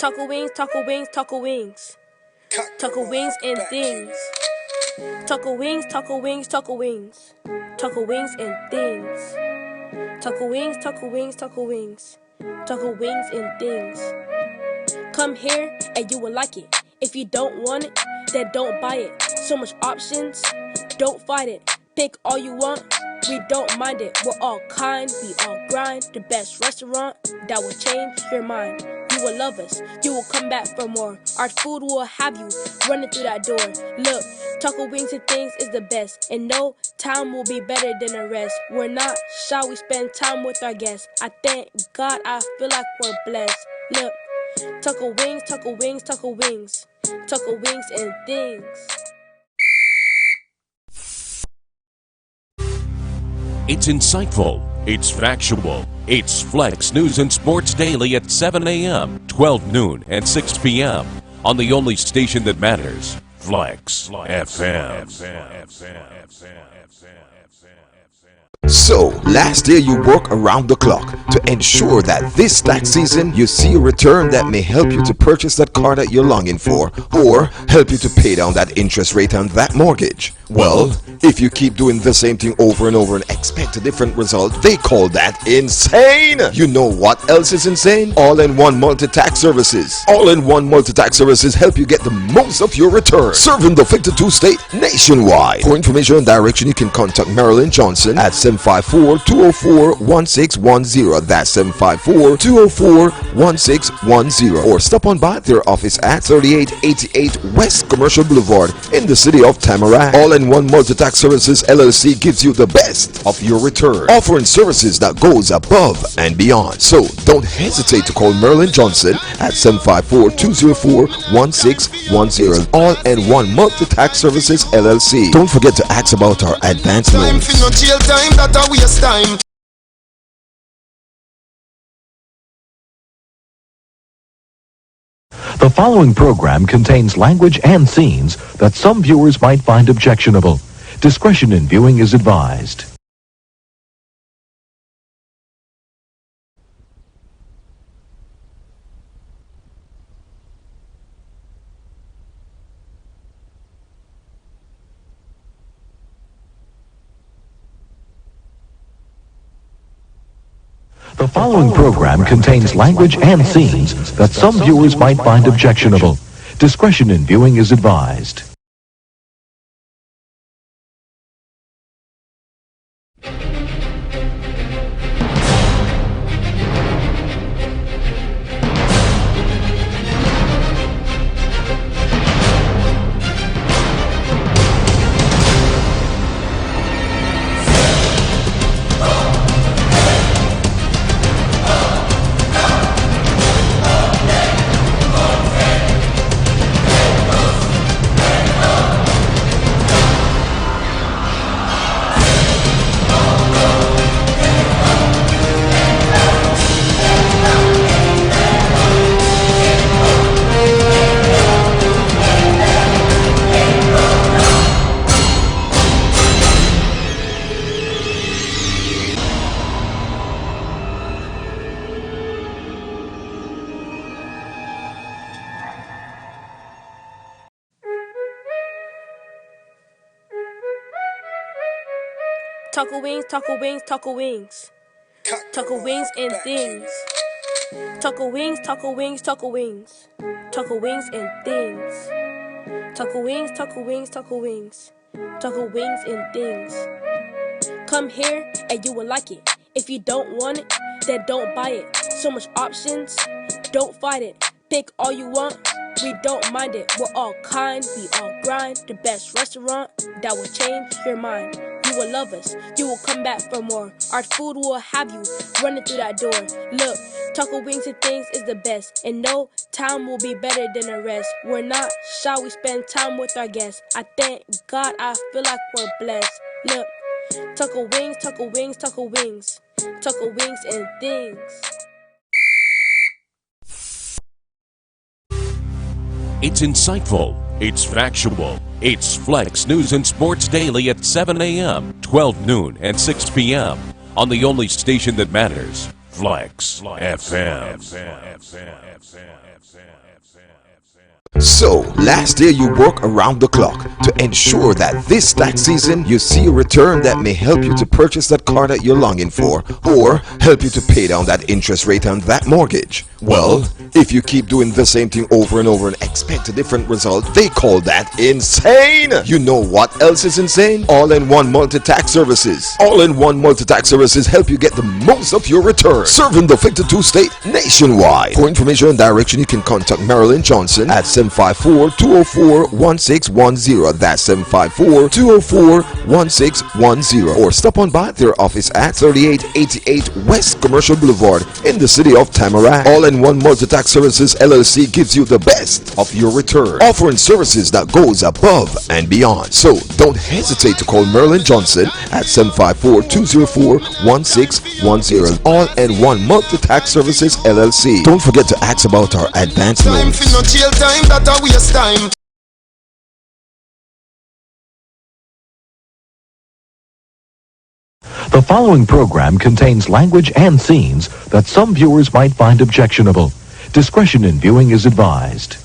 Taco wings, taco wings, taco wings. Taco wings and things. Taco wings, taco wings, taco wings. Taco wings and things. Taco wings, taco wings, taco wings. Taco wings and things. Come here and you will like it. If you don't want it, then don't buy it. So much options, don't fight it. Pick all you want, we don't mind it. We're all kind, we all grind. The best restaurant that will change your mind. You will love us, you will come back for more. Our food will have you running through that door. Look, taco wings and things is the best, and no time will be better than the rest. We're not shy, we spend time with our guests. I thank God, I feel like we're blessed. Look, taco wings, taco wings, taco wings. Taco wings and things. It's insightful, it's factual, it's Flexx News and Sports Daily at 7 a.m., 12 noon, and 6 p.m. on the only station that matters, Flexx FM. So, last year you worked around the clock to ensure that this tax season you see a return that may help you to purchase that car that you're longing for, or help you to pay down that interest rate on that mortgage. Well, if you keep doing the same thing over and over and expect a different result, they call that insane! You know what else is insane? All-in-one multi-tax services. All-in-one multi-tax services help you get the most of your return, serving the 52 state nationwide. For information and direction, you can contact Marilyn Johnson at 754-204-1610. That's 754-204-1610. Or stop on by their office at 3888 West Commercial Boulevard in the city of Tamarack. All-in-one multi-tax services LLC gives you the best of your return, offering services that goes above and beyond. So don't hesitate to call Marilyn Johnson at 754-204-1610. All-in-one multi-tax services LLC. Don't forget to ask about our advance loans. The following program contains language and scenes that some viewers might find objectionable. Discretion in viewing is advised. The following program contains language and scenes that some viewers might find objectionable. Discretion in viewing is advised. Taco wings, taco wings, taco wings. Taco wings and things. Taco wings, taco wings, taco wings. Taco wings and things. Taco wings, taco wings, taco wings. Taco wings and things. Come here and you will like it. If you don't want it, then don't buy it. So much options, don't fight it. Pick all you want, we don't mind it. We're all kind, we all grind. The best restaurant that will change your mind. You will love us, you will come back for more. Our food will have you running through that door. Look, taco wings and things is the best, and no time will be better than the rest. We're not shy, we spend time with our guests. I thank God, I feel like we're blessed. Look, taco wings, taco wings, taco wings. Taco wings and things. It's insightful, it's factual, it's Flexx News and Sports Daily at 7 a.m., 12 noon, and 6 p.m. on the only station that matters, Flexx FM. So, last year you work around the clock to ensure that this tax season you see a return that may help you to purchase that car that you're longing for or help you to pay down that interest rate on that mortgage. Well, if you keep doing the same thing over and over and expect a different result, they call that insane. You know what else is insane? All-in-one multi-tax services. All-in-one multi-tax services help you get the most of your return, serving the 52 state nationwide. For information and direction, you can contact Marilyn Johnson at 754-204-1610. That's 754-204-1610. Or stop on by their office at 3888 West Commercial Boulevard in the city of Tamarack. All-in-one multi-tax services LLC gives you the best of your return, offering services that goes above and beyond. So don't hesitate to call Marilyn Johnson at 754-204-1610. All-in-one multi-tax services LLC. Don't forget to ask about our advanced loans. The following program contains language and scenes that some viewers might find objectionable. Discretion in viewing is advised.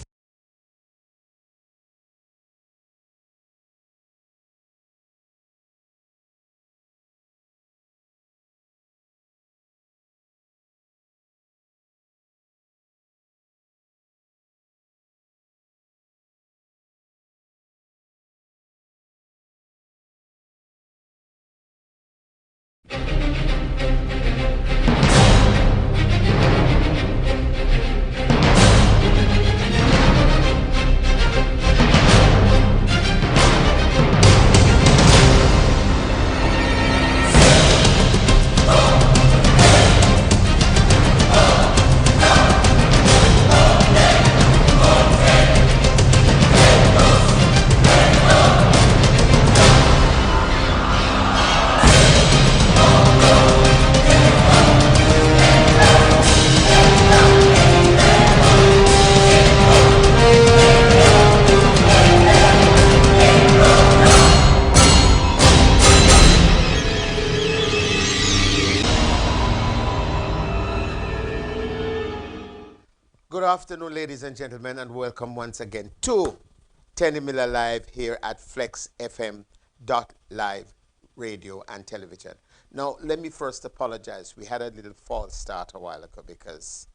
Good afternoon, ladies and gentlemen, and welcome once again to Tenny Miller Live here at Flexx FM live radio and television. Now, let me first apologize. We had a little false start a while ago because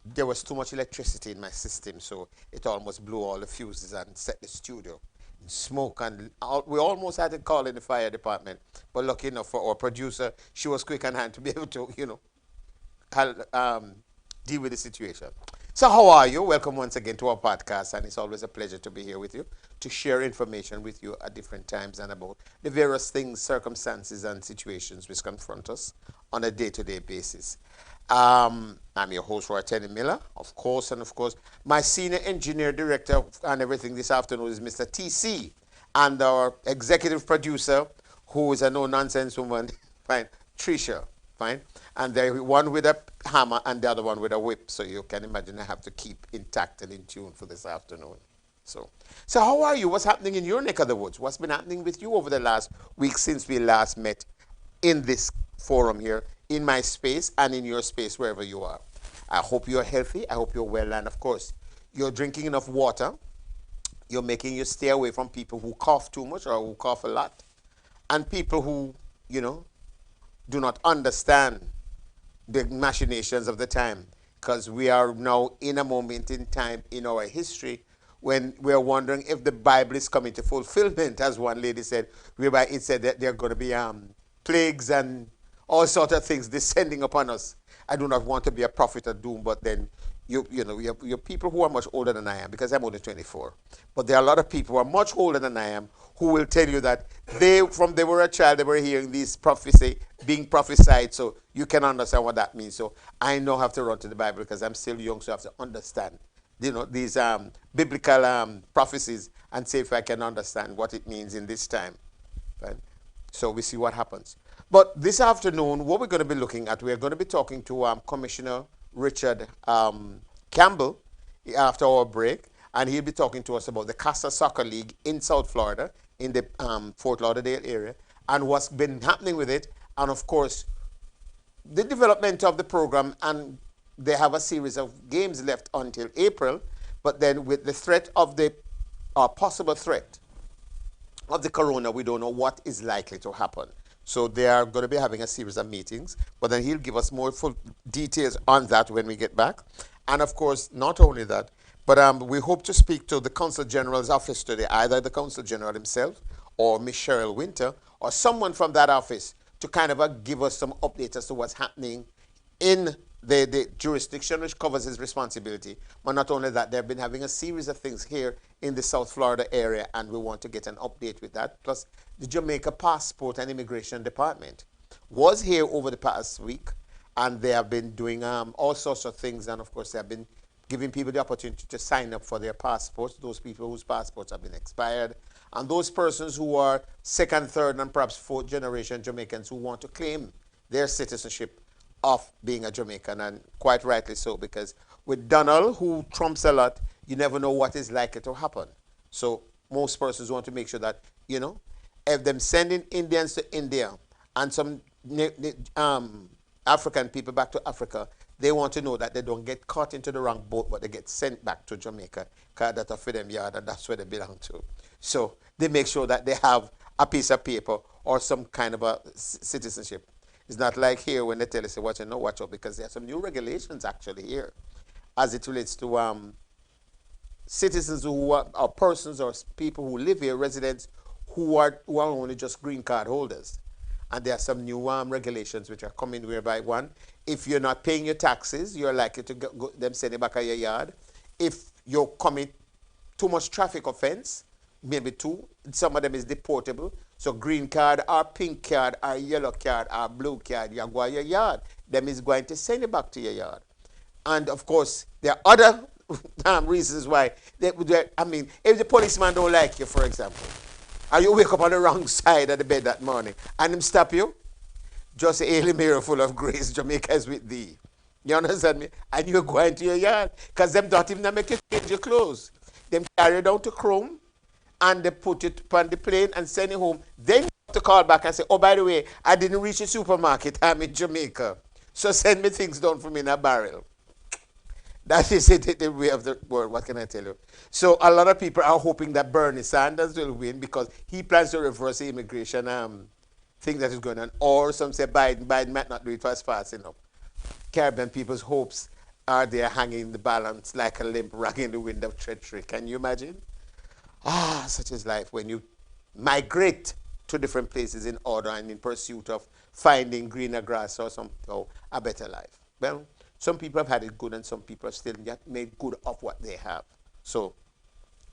there was too much electricity in my system, so it almost blew all the fuses and set the studio in smoke. And we almost had to call in the fire department, but lucky enough for our producer, she was quick on hand to be able to, deal with the situation. So how are you? Welcome once again to our podcast, and it's always a pleasure to be here with you to share information with you at different times and about the various things, circumstances, and situations which confront us on a day-to-day basis. I'm your host, Roy Tenny Miller, of course, and of course, my senior engineer, director, and everything this afternoon is Mr. TC, and our executive producer, who is a no-nonsense woman, fine, Tricia, fine, and there one with a hammer and the other one with a whip, so you can imagine I have to keep intact and in tune for this afternoon. So how are you? What's happening in your neck of the woods? What's been happening with you over the last week since we last met in this forum here, in my space and in your space, wherever you are? I hope you're healthy. I hope you're well, and of course, you're drinking enough water. You're making you stay away from people who cough too much or who cough a lot, and people who, do not understand the machinations of the time, because we are now in a moment in time in our history when we are wondering if the Bible is coming to fulfillment, as one lady said, whereby it said that there are going to be plagues and all sorts of things descending upon us. I do not want to be a prophet of doom, but then you have people who are much older than I am, because I'm only 24. But there are a lot of people who are much older than I am who will tell you that they were a child, they were hearing these prophecy being prophesied, so you can understand what that means. So I now have to run to the Bible because I'm still young, so I have to understand, these biblical prophecies and see if I can understand what it means in this time. Right? So we see what happens. But this afternoon, what we're going to be looking at, we're going to be talking to Commissioner Richard Campbell after our break, and he'll be talking to us about the Casa Soccer League in South Florida, in the Fort Lauderdale area, and what's been happening with it, and of course, the development of the program, and they have a series of games left until April, but then with the threat of the possible threat of the corona, we don't know what is likely to happen. So they are going to be having a series of meetings, but then he'll give us more full details on that when we get back. And of course, not only that, but we hope to speak to the Consul General's office today, either the Consul General himself or Miss Cheryl Winter or someone from that office to kind of give us some updates as to what's happening in the jurisdiction which covers his responsibility. But not only that, they've been having a series of things here in the South Florida area, and we want to get an update with that. Plus, the Jamaica Passport and Immigration Department was here over the past week, and they have been doing all sorts of things, and of course, they have been giving people the opportunity to sign up for their passports, those people whose passports have been expired, and those persons who are second, third, and perhaps fourth generation Jamaicans who want to claim their citizenship of being a Jamaican, and quite rightly so, because with Donald, who trumps a lot, you never know what is likely to happen. So most persons want to make sure that, if them sending Indians to India and some African people back to Africa, they want to know that they don't get caught into the wrong boat, but they get sent back to Jamaica, because that's a freedom yard and that's where they belong to. So they make sure that they have a piece of paper or some kind of a citizenship. It's not like here when they tell us, watch out, because there are some new regulations actually here as it relates to citizens who are, or persons or people who live here, residents who are only just green card holders. And there are some new regulations which are coming, whereby one, if you're not paying your taxes, you're likely to them send you back at your yard. If you commit too much traffic offense, maybe two, some of them is deportable. So green card or pink card or yellow card or blue card, you go to your yard. Them is going to send you back to your yard. And of course, there are other reasons why. If the policeman don't like you, for example, or you wake up on the wrong side of the bed that morning, and him stop you, just say, Hail Mary, full of grace, Jamaica is with thee. You understand me? And you're going to your yard, because them don't even make you change your clothes. Them carry you down to Chrome, and they put it on the plane and send you home. Then you have to call back and say, oh, by the way, I didn't reach the supermarket. I'm in Jamaica. So send me things down for me in a barrel. That is it, the way of the world. What can I tell you? So a lot of people are hoping that Bernie Sanders will win because he plans to reverse the immigration thing that is going on. Or some say Biden might not do it fast enough. Caribbean people's hopes are there hanging in the balance like a limp rag in the wind of treachery. Can you imagine? Such is life when you migrate to different places in order and in pursuit of finding greener grass or a better life. Well, some people have had it good and some people have still yet made good of what they have. So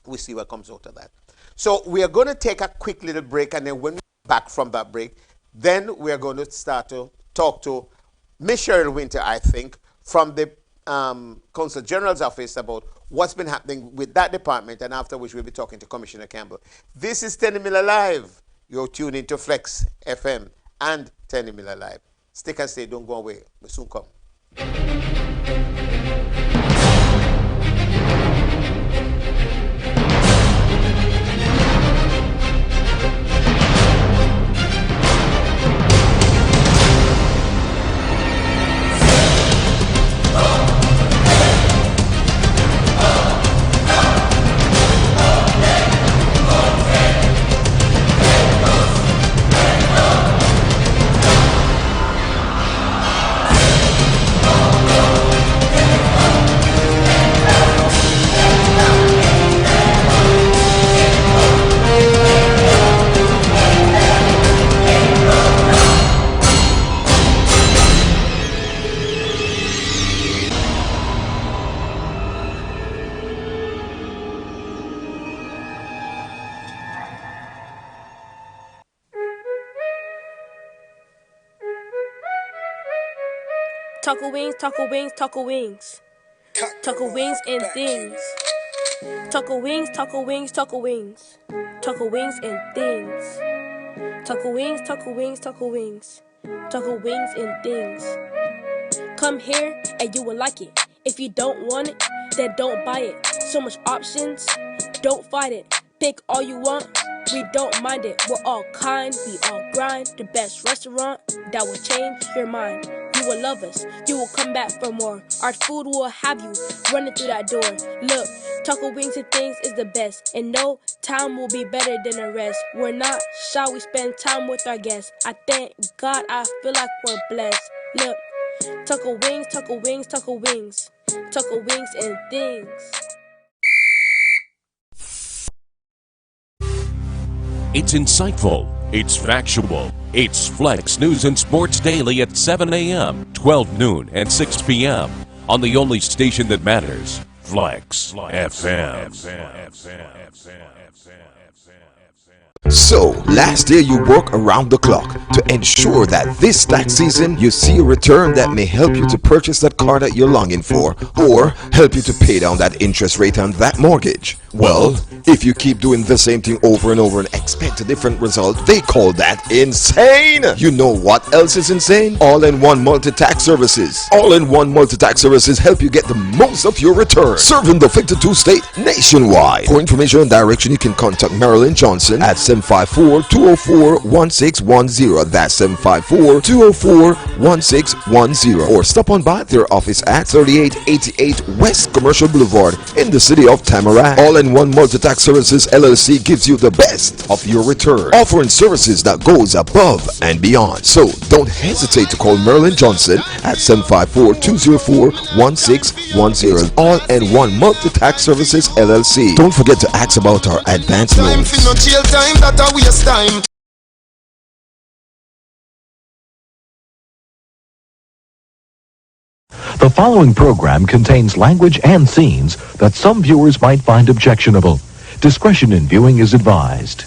we'll see what comes out of that. So we are going to take a quick little break, and then when we're back from that break, then we are going to start to talk to Miss Cheryl Winter, I think, from the Consul General's office about what's been happening with that department, and after which we'll be talking to Commissioner Campbell. This is 10 Miller Live. You're tuned into Flexx FM and 10 Miller Live. Stick and stay, don't go away. We'll soon come. Taco wings, taco wings, taco wings. Taco wings and things. Taco wings, taco wings, taco wings. Taco wings and things. Taco wings, taco wings, taco wings. Taco wings and things. Come here and you will like it. If you don't want it, then don't buy it. So much options, don't fight it. Pick all you want, we don't mind it. We're all kind, we all grind. The best restaurant that will change your mind. You will love us. You will come back for more. Our food will have you running through that door. Look, Taco Wings and Things is the best. And no time will be better than the rest. We're not shy, we spend time with our guests. I thank God, I feel like we're blessed. Look, Taco Wings, Taco Wings, Taco Wings. Taco Wings and Things. It's insightful. It's factual. It's Flexx News and Sports Daily at 7 a.m., 12 noon, and 6 p.m. on the only station that matters, Flexx FM. So, last year you worked around the clock to ensure that this tax season you see a return that may help you to purchase that car that you're longing for or help you to pay down that interest rate on that mortgage. Well, if you keep doing the same thing over and over and expect a different result, they call that insane. You know what else is insane? All-in-one multi-tax services. All-in-one multi-tax services help you get the most of your return, serving the 52 state nationwide. For information and direction, you can contact Marilyn Johnson at 754-204-1610. That's 754-204-1610. Or stop on by their office at 3888 West Commercial Boulevard in the city of Tamarack. All-in-one multi-tax services LLC gives you the best of your return, offering services that goes above and beyond. So don't hesitate to call Marilyn Johnson at 754-204-1610. All-in-one multi-tax services LLC. Don't forget to ask about our advanced loans. The following program contains language and scenes that some viewers might find objectionable. Discretion in viewing is advised.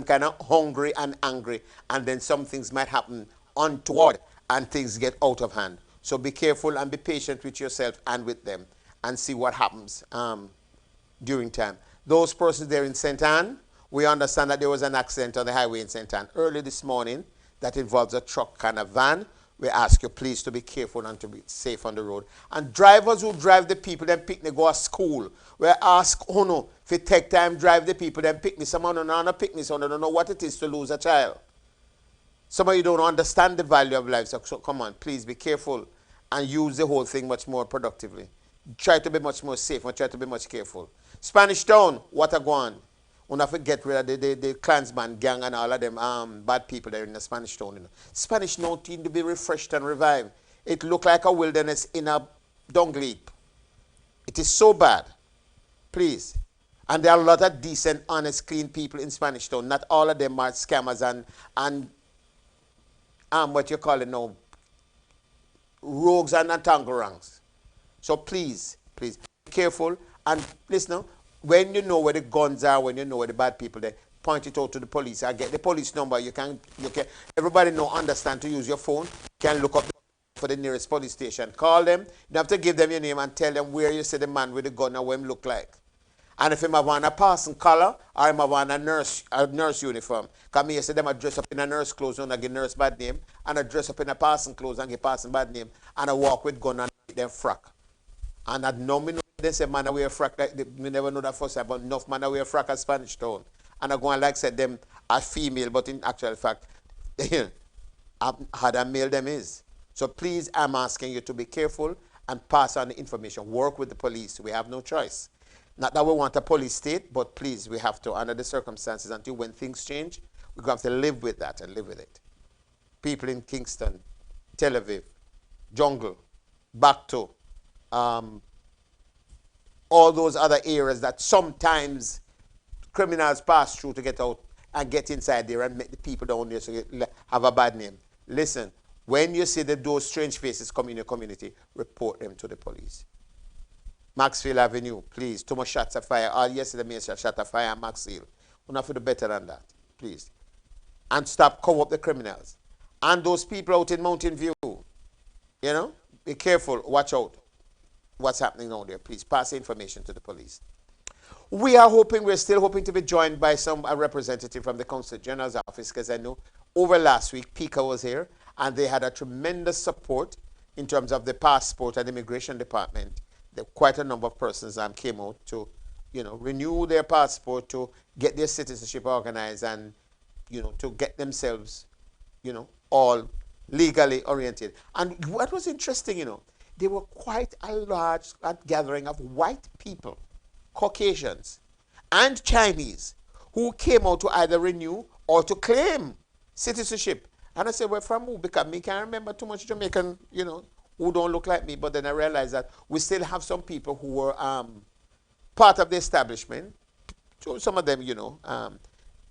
Kind of hungry and angry, and then some things might happen untoward and things get out of hand. So be careful and be patient with yourself and with them and see what happens during time. Those persons there in St. Anne, we understand that there was an accident on the highway in St. Anne early this morning that involves a truck and a van. We ask you please to be careful and to be safe on the road. And drivers who drive the people, then pick, they go to school. We ask, oh no, if you take time, drive the people, then pick me. Someone don't know pick me, so they don't know what it is to lose a child. Some of you don't understand the value of life, so come on, please be careful and use the whole thing much more productively. Try to be much more safe and try to be much careful. Spanish Town, what a go on. We'll not forget rid of the Klansman gang and all of them bad people there in the Spanish Town. You know. Spanish Town need to be refreshed and revived. It looked like a wilderness in a dung heap. It is so bad. Please. And there are a lot of decent, honest, clean people in Spanish Town. Not all of them are scammers and what you call it now, rogues and tangorangs. So please, please, be careful. And listen, when you know where the guns are, when you know where the bad people are, point it out to the police. I get the police number. You can everybody know, understand to use your phone. You can look up for the nearest police station. Call them. You have to give them your name and tell them where you see the man with the gun and what him look like. And if him have on a passing collar or him have on a nurse uniform. Because me, you see them a dress up in a nurse clothes and I give nurse bad name, and a dress up in a passing clothes and give passing bad name, and I walk with gun and them frack. And I know me know they say man away frack like we never know that first time, but enough man away frack a Spanish town. And I go and like said them are female, but in actual fact, had a male them is. So please, I'm asking you to be careful and pass on the information. Work with the police. We have no choice. Not that we want a police state, but please, we have to, under the circumstances, until when things change, we're going to have to live with that and live with it. People in Kingston, Tel Aviv, Jungle, Bakto, all those other areas that sometimes criminals pass through to get out and get inside there and make the people down there so have a bad name. Listen, when you see those strange faces come in your community, report them to the police. Maxfield Avenue, please. Too much shots of fire. All yesterday, me shot of fire at Maxfield. We're not for the better than that, please. And stop, cover up the criminals. And those people out in Mountain View, you know, be careful, watch out what's happening down there. Please pass the information to the police. We're still hoping to be joined by a representative from the Consul General's office, because I know over last week, PICA was here, and they had a tremendous support in terms of the passport and immigration department. Quite a number of persons came out to, renew their passport, to get their citizenship organized, and, to get themselves, all legally oriented. And what was interesting, there were quite a large gathering of white people, Caucasians, and Chinese, who came out to either renew or to claim citizenship. And I said, well, from who? Because me can't remember too much Jamaican, who don't look like me. But then I realized that we still have some people who were part of the establishment. So some of them,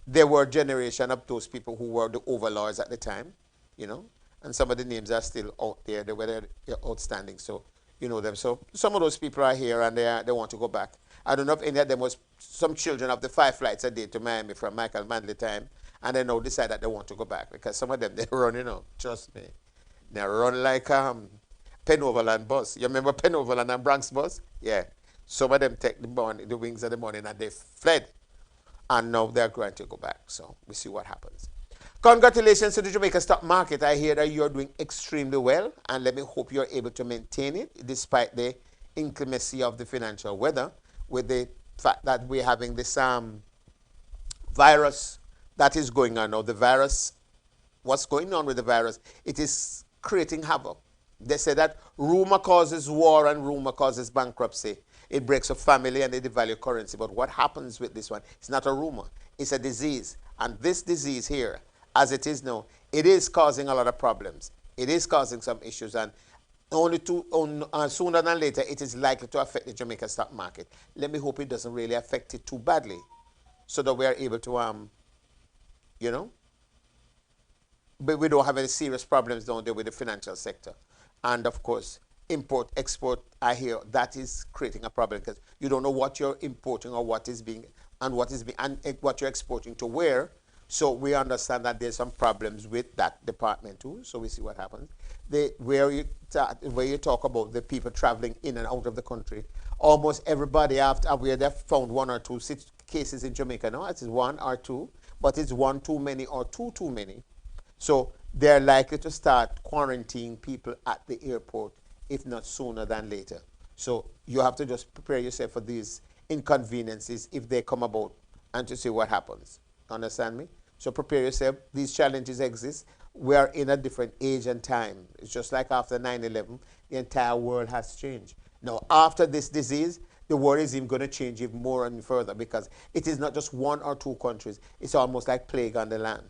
they were a generation of those people who were the overlords at the time, and some of the names are still out there. They're outstanding, so you know them. So some of those people are here, and they want to go back. I don't know if any of them was some children of the 5 flights a day to Miami from Michael Manley time, and they now decide that they want to go back, because some of them, they run, trust me. They run like Penn Overland bus. You remember Penn Overland and Bronx bus? Yeah. Some of them take the wings of the morning, and they fled. And now they're going to go back. So we see what happens. Congratulations to the Jamaica stock market. I hear that you're doing extremely well, and let me hope you're able to maintain it despite the inclemency of the financial weather, with the fact that we're having this virus that is going on now. The virus, what's going on with the virus? It is creating havoc. They say that rumor causes war and rumor causes bankruptcy. It breaks a family and it devalues currency. But what happens with this one? It's not a rumor. It's a disease. And this disease here, as it is now, it is causing a lot of problems. It is causing some issues. And sooner than later, it is likely to affect the Jamaica stock market. Let me hope it doesn't really affect it too badly, so that we are able to, but we don't have any serious problems down there with the financial sector. And of course, import, export, I hear that is creating a problem, because you don't know what you're importing or what is being, and what what you're exporting to where. So we understand that there's some problems with that department too. So we see what happens. Where you talk about the people traveling in and out of the country, almost everybody after where they've found 1 or 2 cases in Jamaica now. It is 1 or 2, but it's 1 too many or 2 too many. So they're likely to start quarantining people at the airport, if not sooner than later. So you have to just prepare yourself for these inconveniences if they come about, and to see what happens. Understand me? So prepare yourself. These challenges exist. We are in a different age and time. It's just like after 9/11, the entire world has changed. Now, after this disease, the world is even going to change even more and further, because it is not just 1 or 2 countries. It's almost like plague on the land.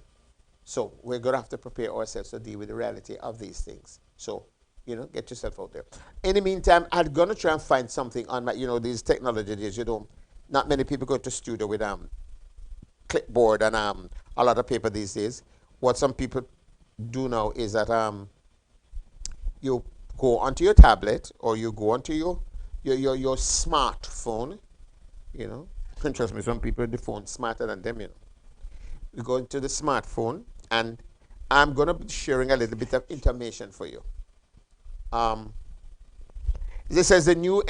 So we're going to have to prepare ourselves to deal with the reality of these things. So, get yourself out there. In the meantime, I'm going to try and find something on my, these technology days. Not many people go to studio with clipboard and a lot of paper these days. What some people do now is that you go onto your tablet, or you go onto your smartphone, and trust me, some people, the phone's smarter than them, You go into the smartphone, and I'm going to be sharing a little bit of information for you. This says the new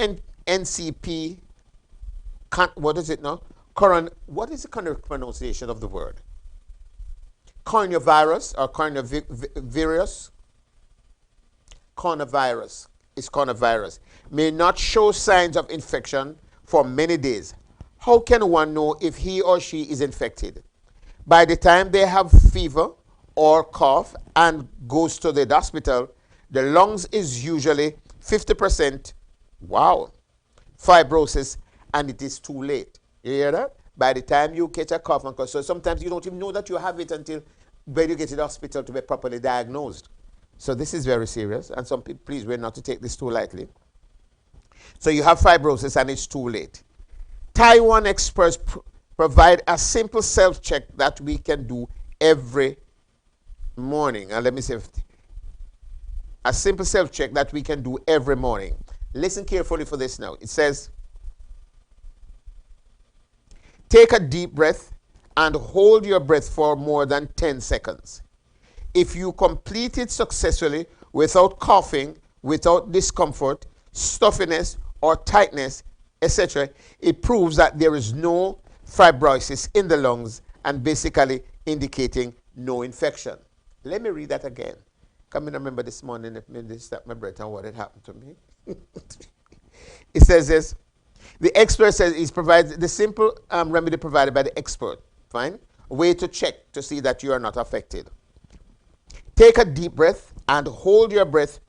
NCP, what is it now? What is the correct pronunciation of the word? Coronavirus or coronavirus? Coronavirus. It's coronavirus. may not show signs of infection for many days. How can one know if he or she is infected? By the time they have fever or cough and goes to the hospital, the lungs is usually 50%, wow, fibrosis, and it is too late. You hear that? By the time you catch a cough and cough, so sometimes you don't even know that you have it until when you get to the hospital to be properly diagnosed. So this is very serious, and some people, please, we're not to take this too lightly. So you have fibrosis and it's too late. Taiwan experts provide a simple self-check that we can do every morning. And let me say, a simple self-check that we can do every morning. Listen carefully for this now. It says, take a deep breath and hold your breath for more than 10 seconds. If you complete it successfully without coughing, without discomfort, stuffiness, or tightness, etc., it proves that there is no fibrosis in the lungs and basically indicating no infection. Let me read that again. Come in, remember this morning, I stopped my breath and what had happened to me. It says this. The expert says it provides the simple remedy provided by the expert. Fine? A way to check to see that you are not affected. Take a deep breath and hold your breath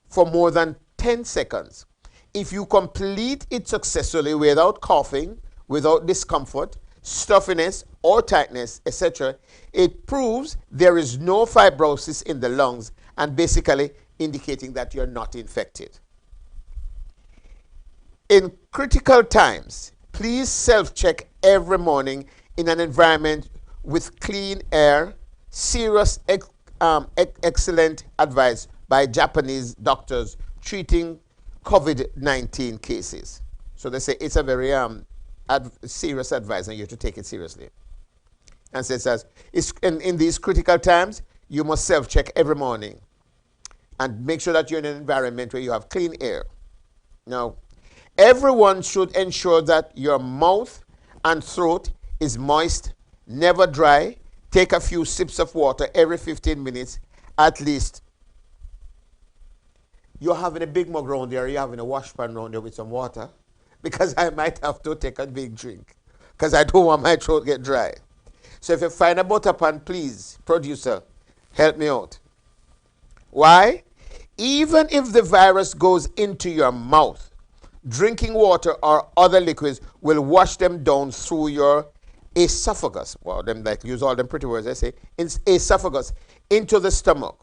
for more than 10 seconds. If you complete it successfully without coughing, without discomfort, stuffiness, or tightness, etc., it proves there is no fibrosis in the lungs and basically indicating that you're not infected. In critical times, please self-check every morning in an environment with clean air. Serious, excellent advice by Japanese doctors treating COVID-19 cases. So they say it's a very serious advice and you have to take it seriously. And so it says, in these critical times, you must self-check every morning and make sure that you're in an environment where you have clean air. Now, everyone should ensure that your mouth and throat is moist, never dry. Take a few sips of water every 15 minutes at least. You're having a big mug around there, you're having a wash pan around there with some water, because I might have to take a big drink because I don't want my throat to get dry. So if you find a butter pan, please, producer, help me out. Why? Even if the virus goes into your mouth, drinking water or other liquids will wash them down through your esophagus. Well, them like use all them pretty words I say. Esophagus into the stomach.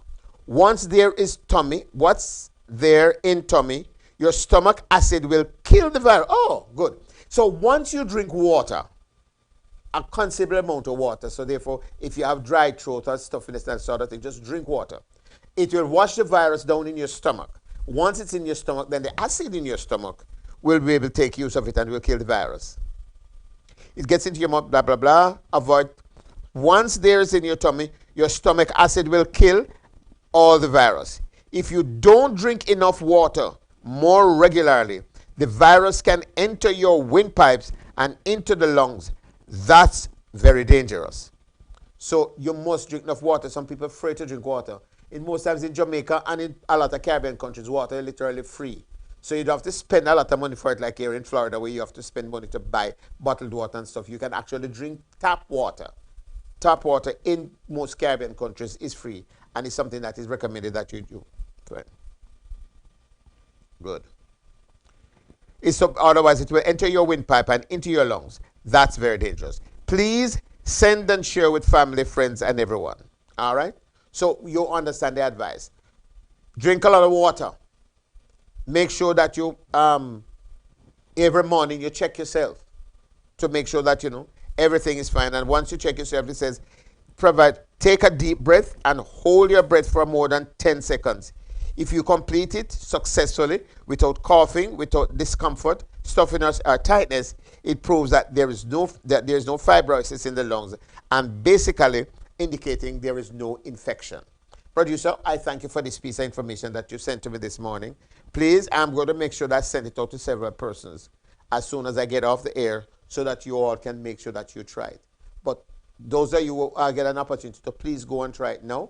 Once there is tummy, what's there in tummy, your stomach acid will kill the virus. Oh, good. So once you drink water, a considerable amount of water, so therefore, if you have dry throat or stuffiness, that sort of thing, just drink water. It will wash the virus down in your stomach. Once it's in your stomach, then the acid in your stomach will be able to take use of it and will kill the virus. It gets into your mouth, blah, blah, blah. Avoid. Once there is in your tummy, your stomach acid will kill all the virus. If you don't drink enough water more regularly, the virus can enter your windpipes and into the lungs. That's very dangerous. So you must drink enough water. Some people are afraid to drink water. In most times in Jamaica and in a lot of Caribbean countries, water is literally free. So you don't have to spend a lot of money for it, like here in Florida, where you have to spend money to buy bottled water and stuff. You can actually drink tap water. Tap water in most Caribbean countries is free, and it's something that is recommended that you do. Right. Good. Otherwise, it will enter your windpipe and into your lungs. That's very dangerous. Please send and share with family, friends, and everyone. All right? So you understand the advice. Drink a lot of water. Make sure that you, every morning, you check yourself to make sure that, everything is fine. And once you check yourself, it says, take a deep breath and hold your breath for more than 10 seconds. If you complete it successfully, without coughing, without discomfort, stuffiness, or tightness, it proves that there is no fibrosis in the lungs and basically indicating there is no infection. Producer, I thank you for this piece of information that you sent to me this morning. Please, I'm going to make sure that I send it out to several persons as soon as I get off the air so that you all can make sure that you try it. But those of you who get an opportunity to please go and try it now.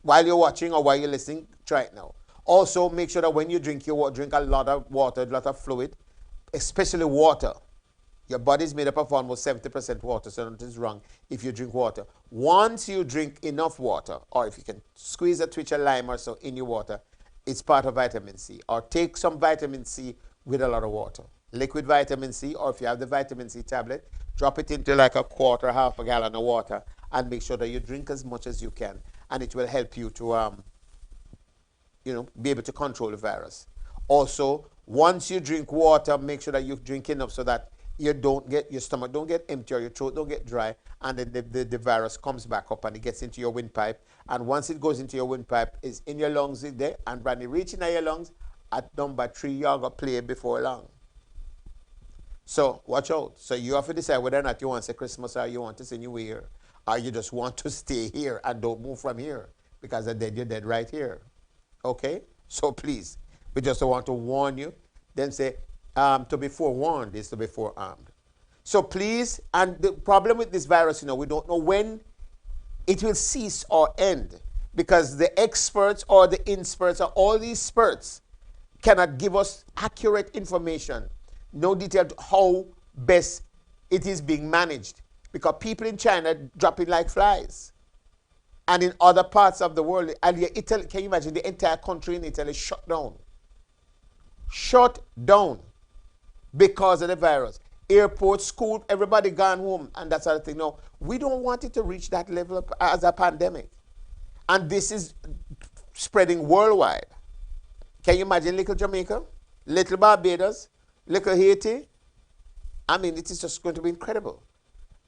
While you're watching or while you're listening, try it now. Also, make sure that when you drink your water, drink a lot of water, a lot of fluid, especially water. Your body is made up of almost 70% water, so nothing is wrong if you drink water. Once you drink enough water, or if you can squeeze a twitch of lime or so in your water, it's part of vitamin C. Or take some vitamin C with a lot of water. Liquid vitamin C, or if you have the vitamin C tablet, drop it into like a quarter, half a gallon of water, and make sure that you drink as much as you can. And it will help you to be able to control the virus. Also, once you drink water, make sure that you drink enough so that your stomach don't get empty or your throat don't get dry, and then the virus comes back up and it gets into your windpipe. And once it goes into your windpipe, it's in your lungs there, and when it reaches your lungs, at number 3, you're going to play before long. So watch out. So you have to decide whether or not you want to say Christmas or you want to say New Year, or you just want to stay here and don't move from here, because you're dead right here. Okay? So please, we just want to warn you. Then say, to be forewarned is to be forearmed. So please, and the problem with this virus, we don't know when it will cease or end, because the experts or the inexperts or all these experts cannot give us accurate information, no detail to how best it is being managed, because people in China dropping like flies. And in other parts of the world, Italy, can you imagine the entire country in Italy shut down? Shut down because of the virus. Airport, school, everybody gone home, and that sort of thing. No, we don't want it to reach that level as a pandemic. And this is spreading worldwide. Can you imagine little Jamaica, little Barbados, little Haiti? I mean, it is just going to be incredible.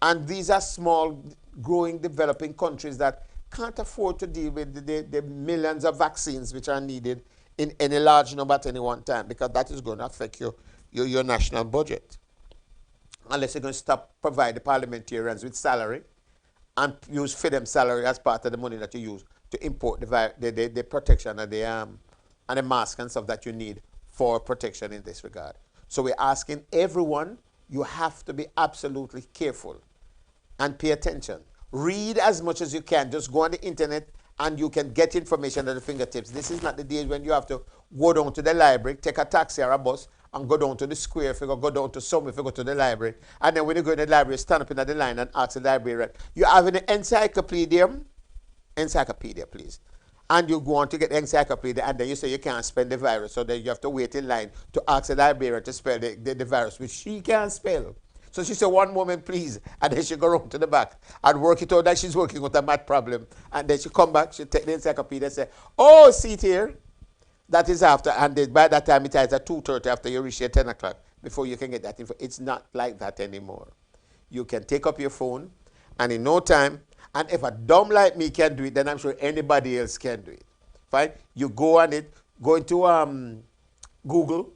And these are small, growing, developing countries that can't afford to deal with the millions of vaccines which are needed in any large number at any one time, because that is going to affect your national budget. Unless you're going to stop provide the parliamentarians with salary and use for them salary as part of the money that you use to import the protection and the mask and stuff that you need for protection in this regard. So we're asking everyone, you have to be absolutely careful and pay attention. Read as much as you can. Just go on the internet and you can get information at the fingertips. This is not the days when you have to go down to the library, take a taxi or a bus, and go down to the square, if you go down to somewhere, if you go to the library. And then when you go in the library, stand up in the line and ask the librarian, you have an encyclopedia, please. And you go on to get the encyclopedia, and then you say you can't spell the virus, so then you have to wait in line to ask the librarian to spell the virus, which she can't spell. So she said, one moment, please. And then she go around to the back and work it out that she's working with a math problem. And then she come back, she take the encyclopedia and say, oh, see it here. That is after, and by that time it is at 2:30 after you reach your 10 o'clock before you can get that info. It's not like that anymore. You can take up your phone, and in no time, and if a dumb like me can do it, then I'm sure anybody else can do it. Fine? You go on it, go into Google,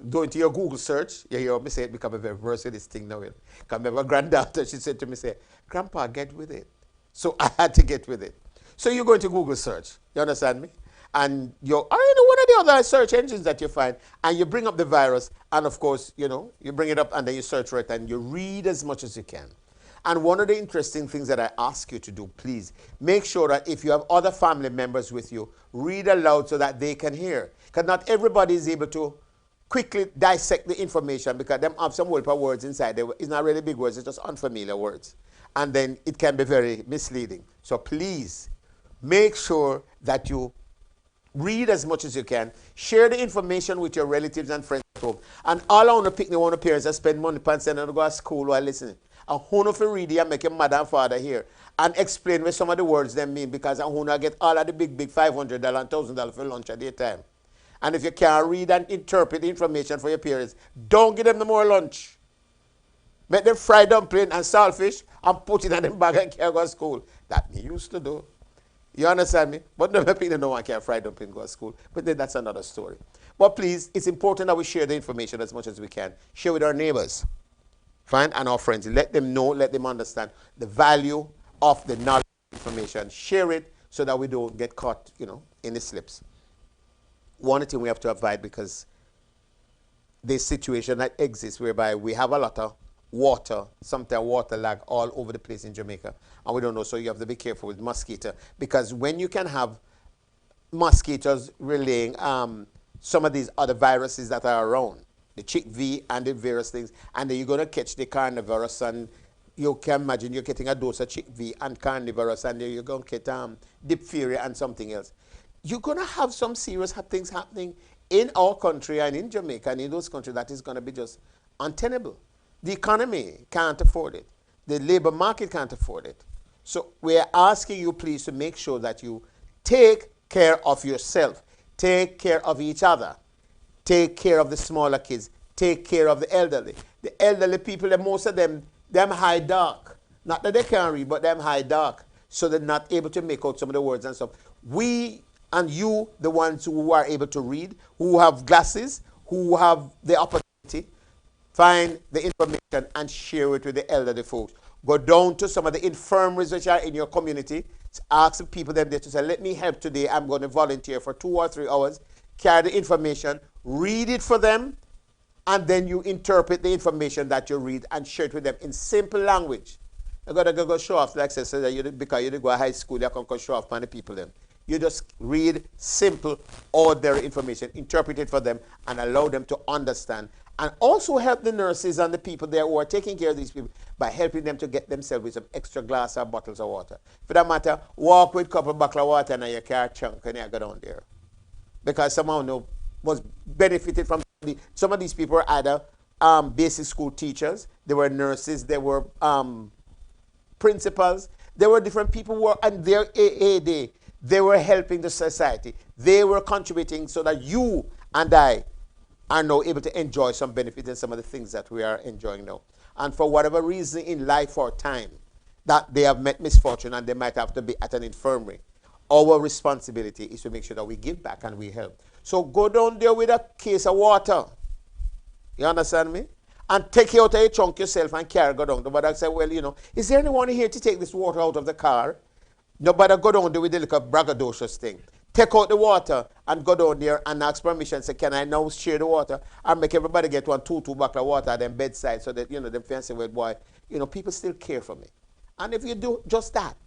go into your Google search. You hear me say it become a very versatile thing now. Because my granddaughter, she said to me, Grandpa, get with it. So I had to get with it. So you go into Google search. You understand me? And one of the other search engines that you find, and you bring up the virus, and of course, you bring it up and then you search for it and you read as much as you can. And one of the interesting things that I ask you to do, please, make sure that if you have other family members with you, read aloud so that they can hear. Because not everybody is able to quickly dissect the information, because them have some words inside. It's not really big words, it's just unfamiliar words. And then it can be very misleading. So please, make sure that you read as much as you can. Share the information with your relatives and friends at home. And all I want to pick one of parents that spend money on sending them to go to school while listening. And who know if you read it and make your mother and father here and explain what some of the words them mean, because I want to get all of the big $500 and $1,000 for lunch at their time. And if you can't read and interpret the information for your parents, don't give them no more lunch. Make them fry dumpling and saltfish and put it in them bag and carry go to school. That me used to do. You understand me? But no people no one can fry dumpling go to school. But then that's another story. But please, it's important that we share the information as much as we can. Share with our neighbors, fine, and our friends. Let them know, let them understand the value of the knowledge information. Share it so that we don't get caught, in the slips. One thing we have to avoid, because this situation that exists whereby we have a lot of water, sometimes water lag all over the place in Jamaica, and we don't know, so you have to be careful with mosquito, because when you can have mosquitoes relaying some of these other viruses that are around, the chickpea and the various things, and then you're going to catch the carnivorous, and you can imagine you're getting a dose of chickpea and carnivorous, and then you're going to get diphtheria and something else. You're going to have some serious things happening in our country and in Jamaica and in those countries that is going to be just untenable. The economy can't afford it. The labor market can't afford it. So we're asking you, please, to make sure that you take care of yourself, take care of each other, take care of the smaller kids, take care of the elderly. The elderly people, most of them high dark. Not that they can't read, but them high dark. So they're not able to make out some of the words and stuff. We and you, the ones who are able to read, who have glasses, who have the opportunity, find the information and share it with the elderly folks. Go down to some of the infirmaries which are in your community. Ask the people them there to say, let me help today. I'm going to volunteer for 2 or 3 hours. Carry the information, read it for them, and then you interpret the information that you read and share it with them in simple language. You got to go show off, like I said, because you didn't go to high school, you can go show off on the people them. You just read simple, ordinary information, interpret it for them, and allow them to understand. And also help the nurses and the people there who are taking care of these people by helping them to get themselves with some extra glass or bottles of water. For that matter, walk with a couple of bottles of water and your car chunk and you go down there. Because somehow was benefited from some of these people were either basic school teachers, they were nurses, they were principals, there were different people who were on their AA day. They were helping the society. They were contributing so that you and I are now able to enjoy some benefit in some of the things that we are enjoying now. And for whatever reason in life or time that they have met misfortune and they might have to be at an infirmary, our responsibility is to make sure that we give back and we help. So go down there with a case of water. You understand me? And take it out of your trunk yourself and carry go down. Nobody say, well, is there anyone here to take this water out of the car? Nobody go down there with the little braggadocious thing. Take out the water and go down there and ask permission. Say, can I now share the water? And make everybody get 2 bottle of water at them bedside so that, them fancy, well, boy, people still care for me. And if you do just that,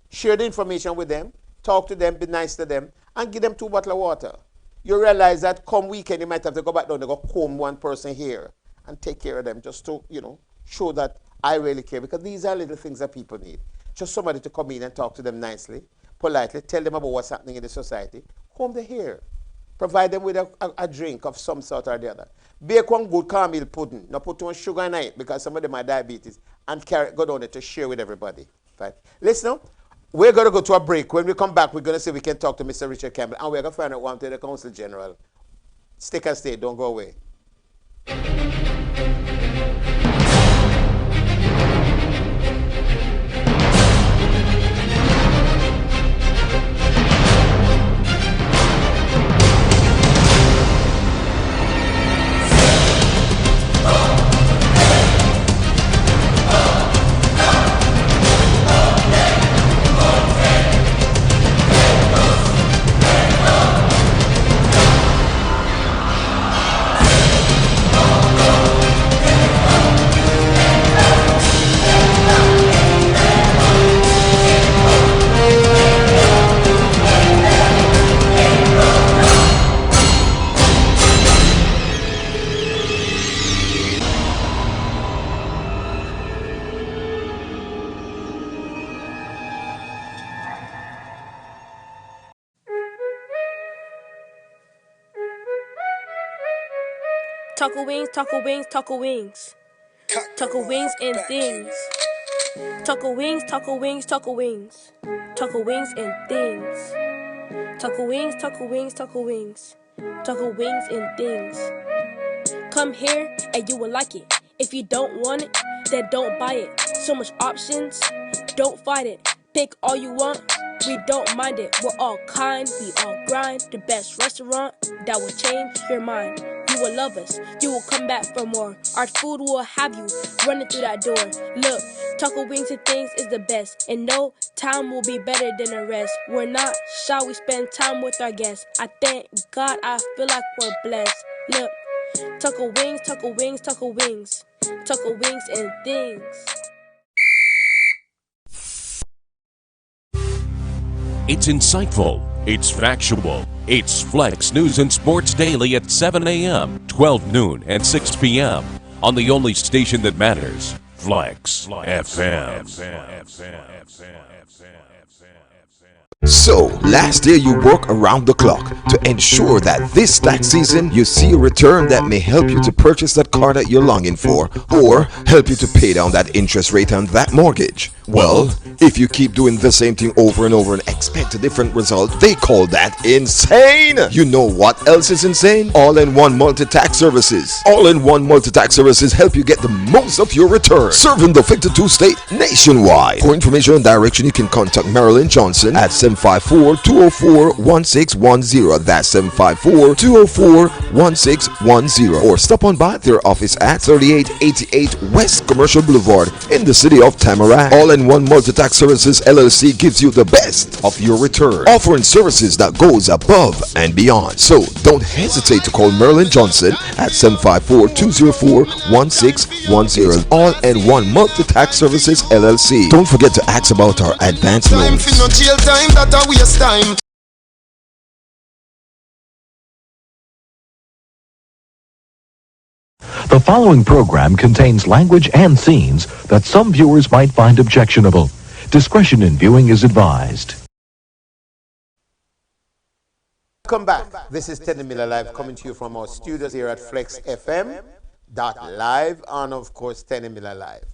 share the information with them, talk to them, be nice to them, and give them 2 bottles of water. You realize that come weekend, you might have to go back down and go comb one person here and take care of them just to, show that I really care. Because these are little things that people need. Just somebody to come in and talk to them nicely, politely, tell them about what's happening in the society, comb their hair, provide them with a drink of some sort or the other. Bake one good caramel pudding, not put too much sugar in it because some of them have diabetes, and go down there to share with everybody. Right? Listen, we're going to go to a break. When we come back, we're going to see if we can talk to Mr. Richard Campbell, and we're going to find out one to the Council General. Stick and stay, don't go away. Taco wings, taco wings, taco wings. Taco wings and things. Taco wings, taco wings, taco wings. Taco wings and things. Taco wings, taco wings, taco wings. Taco wings and things. Come here and you will like it. If you don't want it, then don't buy it. So much options, don't fight it. Pick all you want, we don't mind it. We're all kind, we all grind. The best restaurant that will change your mind. You will love us, you will come back for more. Our food will have you running through that door. Look, taco wings and things is the best, and no time will be better than the rest. We're not shy, we spend time with our guests. I thank God, I feel like we're blessed. Look, taco wings, taco wings, taco wings. Taco wings and things. It's insightful, it's factual. It's Flexx News and Sports Daily at 7 a.m., 12 noon, and 6 p.m. on the only station that matters, Flexx FM. So, last year you work around the clock to ensure that this tax season you see a return that may help you to purchase that car that you're longing for or help you to pay down that interest rate on that mortgage. Well, if you keep doing the same thing over and over and expect a different result, they call that insane. You know what else is insane? All-in-one multi-tax services. All-in-one multi-tax services help you get the most of your return, serving the 52 state nationwide. For information and direction, you can contact Marilyn Johnson at 754-204-1610. That's 754-204-1610. Or stop on by their office at 3888 West Commercial Boulevard in the city of Tamarack. All-in-one multi-tax services LLC gives you the best of your return, offering services that goes above and beyond. So don't hesitate to call Marilyn Johnson at 754-204-1610. All-in-one multi-tax services LLC. Don't forget to ask about our advanced loans. The following program contains language and scenes that some viewers might find objectionable. Discretion in viewing is advised. Welcome back. This is Teddy Miller Live coming to you from our studios here at Flexx FM .live and of course Teddy Miller Live.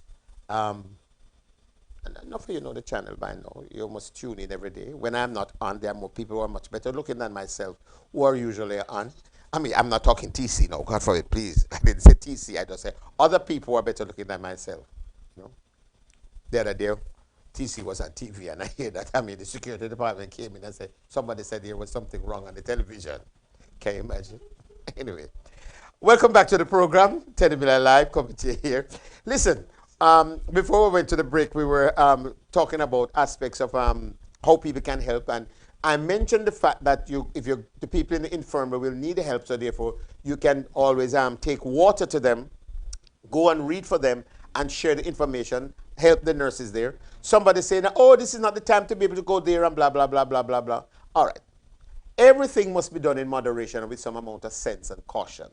And enough of you know the channel by now. You must tune in every day. When I'm not on, there are more people who are much better looking than myself who are usually on. I mean, I'm not talking TC now, God forbid, please. I didn't say TC, I just said other people who are better looking than myself. You know? The other day, TC was on TV and I hear that. I mean, the security department came in and said, somebody said there was something wrong on the television. Can you imagine? Anyway, welcome back to the program, Teddy Miller Live, coming to you here. Listen, before we went to the break, we were talking about aspects of how people can help, and I mentioned the fact that the people in the infirmary will need help, so therefore you can always take water to them, go and read for them, and share the information, help the nurses there. Somebody saying, oh, this is not the time to be able to go there and blah, blah, blah, blah, blah, blah. All right. Everything must be done in moderation and with some amount of sense and caution.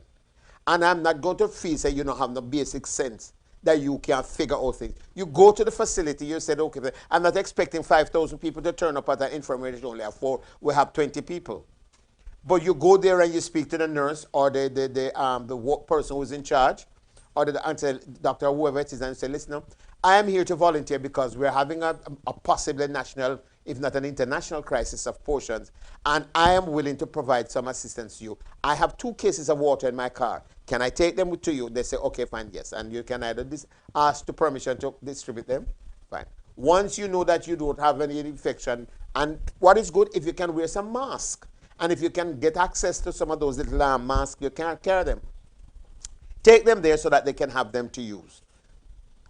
And I'm not going to feel say you don't have no basic sense that you can figure out things. You go to the facility, you said, okay, I'm not expecting 5,000 people to turn up at an infirmary. We only have 4, we have 20 people. But you go there and you speak to the nurse or the person who's in charge, or the doctor or whoever it is, and say, listen, I am here to volunteer because we're having a possibly national, if not an international crisis of potions, and I am willing to provide some assistance to you. I have 2 cases of water in my car. Can I take them to you? They say, okay, fine, yes. And you can either ask the permission to distribute them. Fine. Once you know that you don't have any infection, and what is good, if you can wear some mask, and if you can get access to some of those little masks, you can carry them. Take them there so that they can have them to use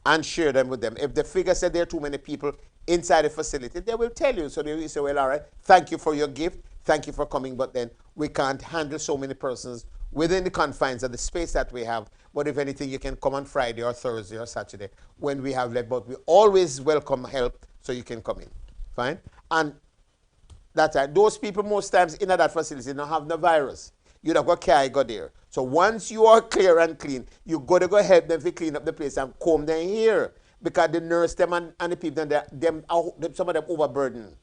and share them with them. If the figure said there are too many people inside the facility, they will tell you. So they will say, well, all right, thank you for your gift. Thank you for coming, but then we can't handle so many persons within the confines of the space that we have. But if anything, you can come on Friday or Thursday or Saturday when we have left. But we always welcome help, so you can come in. Fine? And that's right. Those people most times in that facility don't have the virus. You don't go carry go there. So once you are clear and clean, you got to go help them to clean up the place and comb them here. Because the nurse them and the people, some of them overburdened.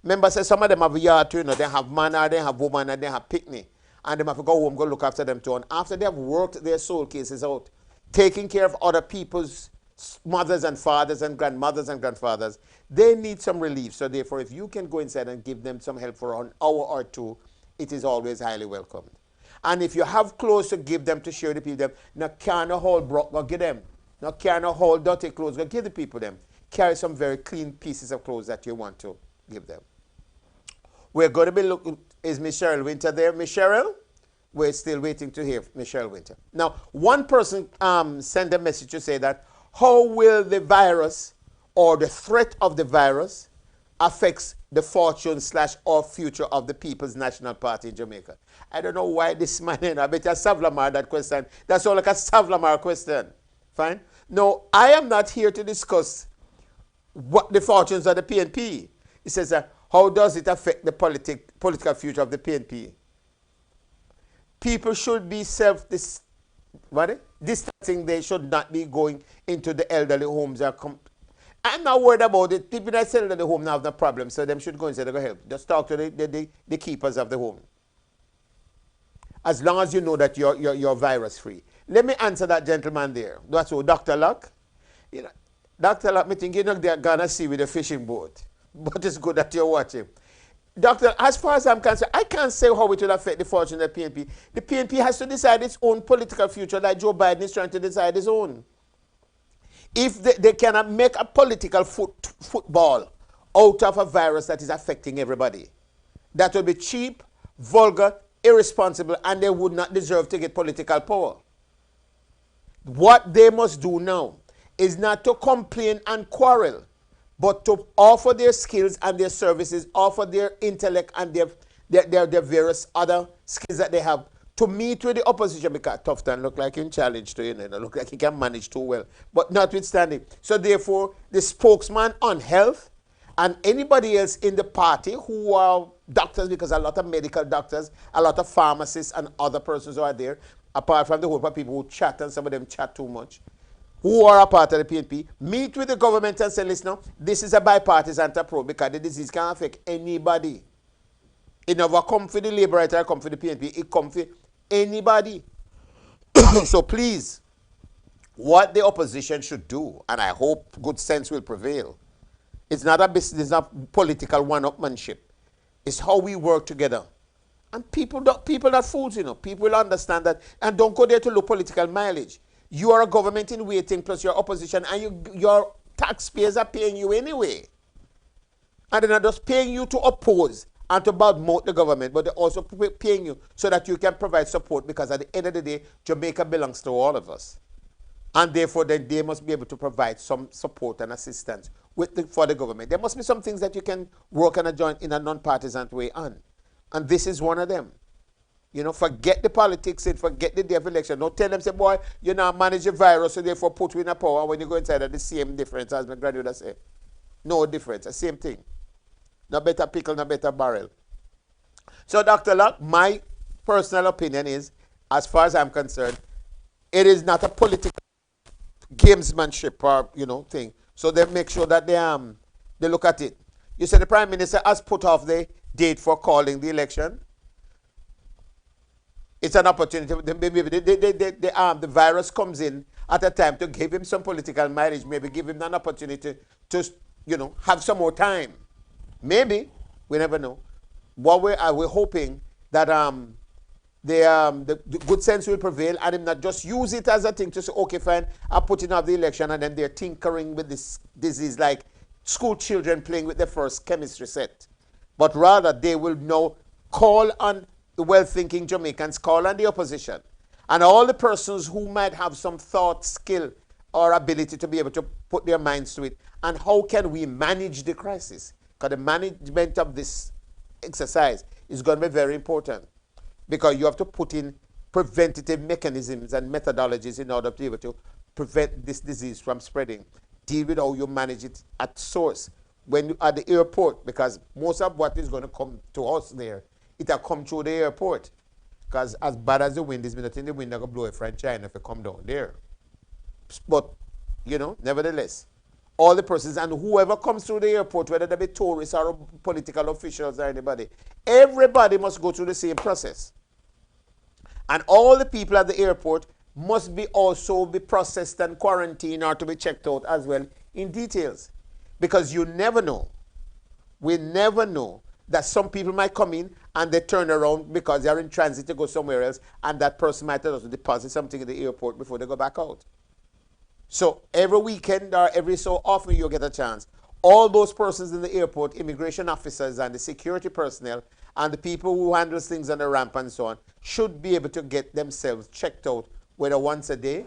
Remember, say some of them have yard too, they have man or they have woman and they have picnic. And they have to go home, go look after them too. And after they have worked their soul cases out, taking care of other people's mothers and fathers and grandmothers and grandfathers, they need some relief. So therefore, if you can go inside and give them some help for an hour or 2, it is always highly welcomed. And if you have clothes to give them to share the people them, now can't hold broke, go give them. Now can't hold dirty clothes, go give the people them. Carry some very clean pieces of clothes that you want to give them. We're going to be looking, is Miss Cheryl Winter there? Miss Cheryl? We're still waiting to hear Miss Cheryl Winter. Now, one person sent a message to say that, how will the virus or the threat of the virus affects the fortune / or future of the People's National Party in Jamaica? I don't know why this man, I bet you Savlamar that question. That's all like a Savlamar question. Fine? No, I am not here to discuss what the fortunes of the PNP. It says, How does it affect the political future of the PNP? People should be distancing. They should not be going into the elderly homes. I'm not worried about it. People that sell the home now have no problem, so them should go and say they go help. Just talk to the keepers of the home. As long as you know that you're virus free. Let me answer that gentleman there. That's what Dr. Luck. You know, Dr. Luck, I think you're not gonna see with a fishing boat, but it's good that you're watching. Doctor, as far as I'm concerned, I can't say how it will affect the fortune of the PNP. The PNP has to decide its own political future, like Joe Biden is trying to decide his own. If they cannot make a political football out of a virus that is affecting everybody, that will be cheap, vulgar, irresponsible, and they would not deserve to get political power. What they must do now is not to complain and quarrel, but to offer their skills and their services, offer their intellect and their various other skills that they have to meet with the opposition, because Tufton look like him challenged to, look like he can manage too well. But notwithstanding, so therefore, the spokesman on health and anybody else in the party who are doctors, because a lot of medical doctors, a lot of pharmacists and other persons who are there, apart from the whole of people who chat, and some of them chat too much, who are a part of the PNP, meet with the government and say, listen, this is a bipartisan approach because the disease can affect anybody. It never come for the Labour Right, it come for the PNP, it come for anybody. So please, what the opposition should do, and I hope good sense will prevail, it's not a business, it's not political one-upmanship. It's how we work together. And people not fools, People will understand that, and don't go there to look political mileage. You are a government in waiting plus your opposition, and your taxpayers are paying you anyway. And they're not just paying you to oppose and to badmouth the government, but they're also paying you so that you can provide support, because at the end of the day, Jamaica belongs to all of us. And therefore, then they must be able to provide some support and assistance for the government. There must be some things that you can work in a non-partisan way on. And this is one of them. Forget the politics and forget the day of election. Don't tell them, say, boy, you now manage the virus, so therefore put you in a power. When you go inside, the same difference, as my grandmother say. No difference, the same thing. No better pickle, no better barrel. So, Dr. Luck, my personal opinion is, as far as I'm concerned, it is not a political gamesmanship or, thing. So they make sure that they look at it. You said the Prime Minister has put off the date for calling the election. It's an opportunity. Maybe the virus comes in at a time to give him some political mileage, maybe give him an opportunity to, have some more time. Maybe. We never know. What we're hoping that the good sense will prevail, and him not just use it as a thing to say, okay, fine, I'm putting off the election, and then they're tinkering with this disease like school children playing with their first chemistry set. But rather, they will now call on the well-thinking Jamaicans, call on the opposition, and all the persons who might have some thought, skill, or ability to be able to put their minds to it. And how can we manage the crisis? Because the management of this exercise is going to be very important, because you have to put in preventative mechanisms and methodologies in order to be able to prevent this disease from spreading. Deal with how you manage it at source. When you at the airport, because most of what is going to come to us there, it will come through the airport. Because as bad as the wind is, nothing the wind that will blow it from China if it come down there. But, nevertheless, all the persons and whoever comes through the airport, whether they be tourists or political officials or anybody, everybody must go through the same process. And all the people at the airport must also be processed and quarantined or to be checked out as well in details. Because you never know. We never know that some people might come in and they turn around because they're in transit to go somewhere else, and that person might also deposit something in the airport before they go back out. So every weekend or every so often you get a chance. All those persons in the airport, immigration officers and the security personnel and the people who handle things on the ramp and so on, should be able to get themselves checked out, whether once a day,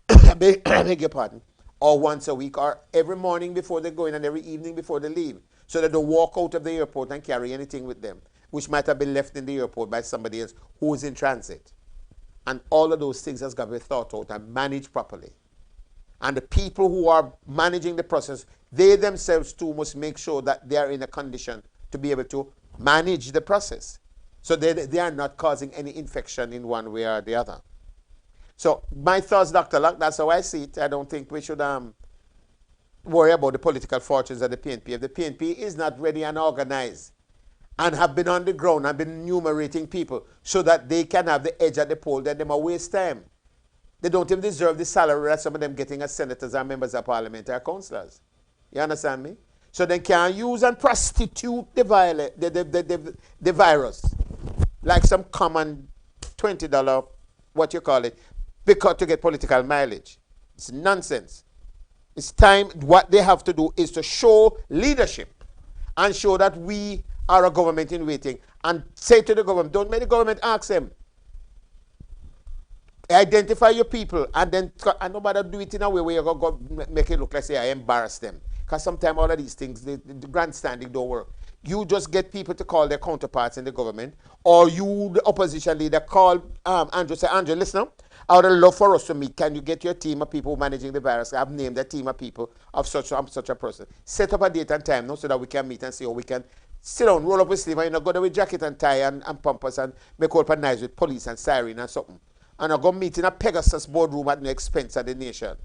I beg your pardon, or once a week, or every morning before they go in and every evening before they leave, so that they walk out of the airport and carry anything with them, which might have been left in the airport by somebody else who is in transit. And all of those things has got to be thought out and managed properly. And the people who are managing the process, they themselves too must make sure that they are in a condition to be able to manage the process. So they are not causing any infection in one way or the other. So my thoughts, Dr. Luck, that's how I see it. I don't think we should worry about the political fortunes of the PNP. If the PNP is not ready and organized and have been on the ground and been enumerating people so that they can have the edge at the poll, then they might waste time. They don't even deserve the salary that some of them getting as senators and members of parliament or councillors. You understand me? So they can use and prostitute the virus like some common $20, what you call it, because to get political mileage. It's nonsense. It's time. What they have to do is to show leadership and show that we are a government in waiting, and say to the government, don't make the government ask them. Identify your people, and then and nobody do it in a way where you're going to make it look like say I embarrass them. Because sometimes all of these things, the grandstanding don't work. You just get people to call their counterparts in the government, or you, the opposition leader, call Andrew, say, Andrew, listen, I would love for us to meet. Can you get your team of people managing the virus? I've named a team of people of such a person. Set up a date and time now so that we can meet and see how we can sit down, roll up with sleeve, and go there with jacket and tie and pumpers and make all nice with police and siren and something. And I go meet in a Pegasus boardroom at no expense of the nation.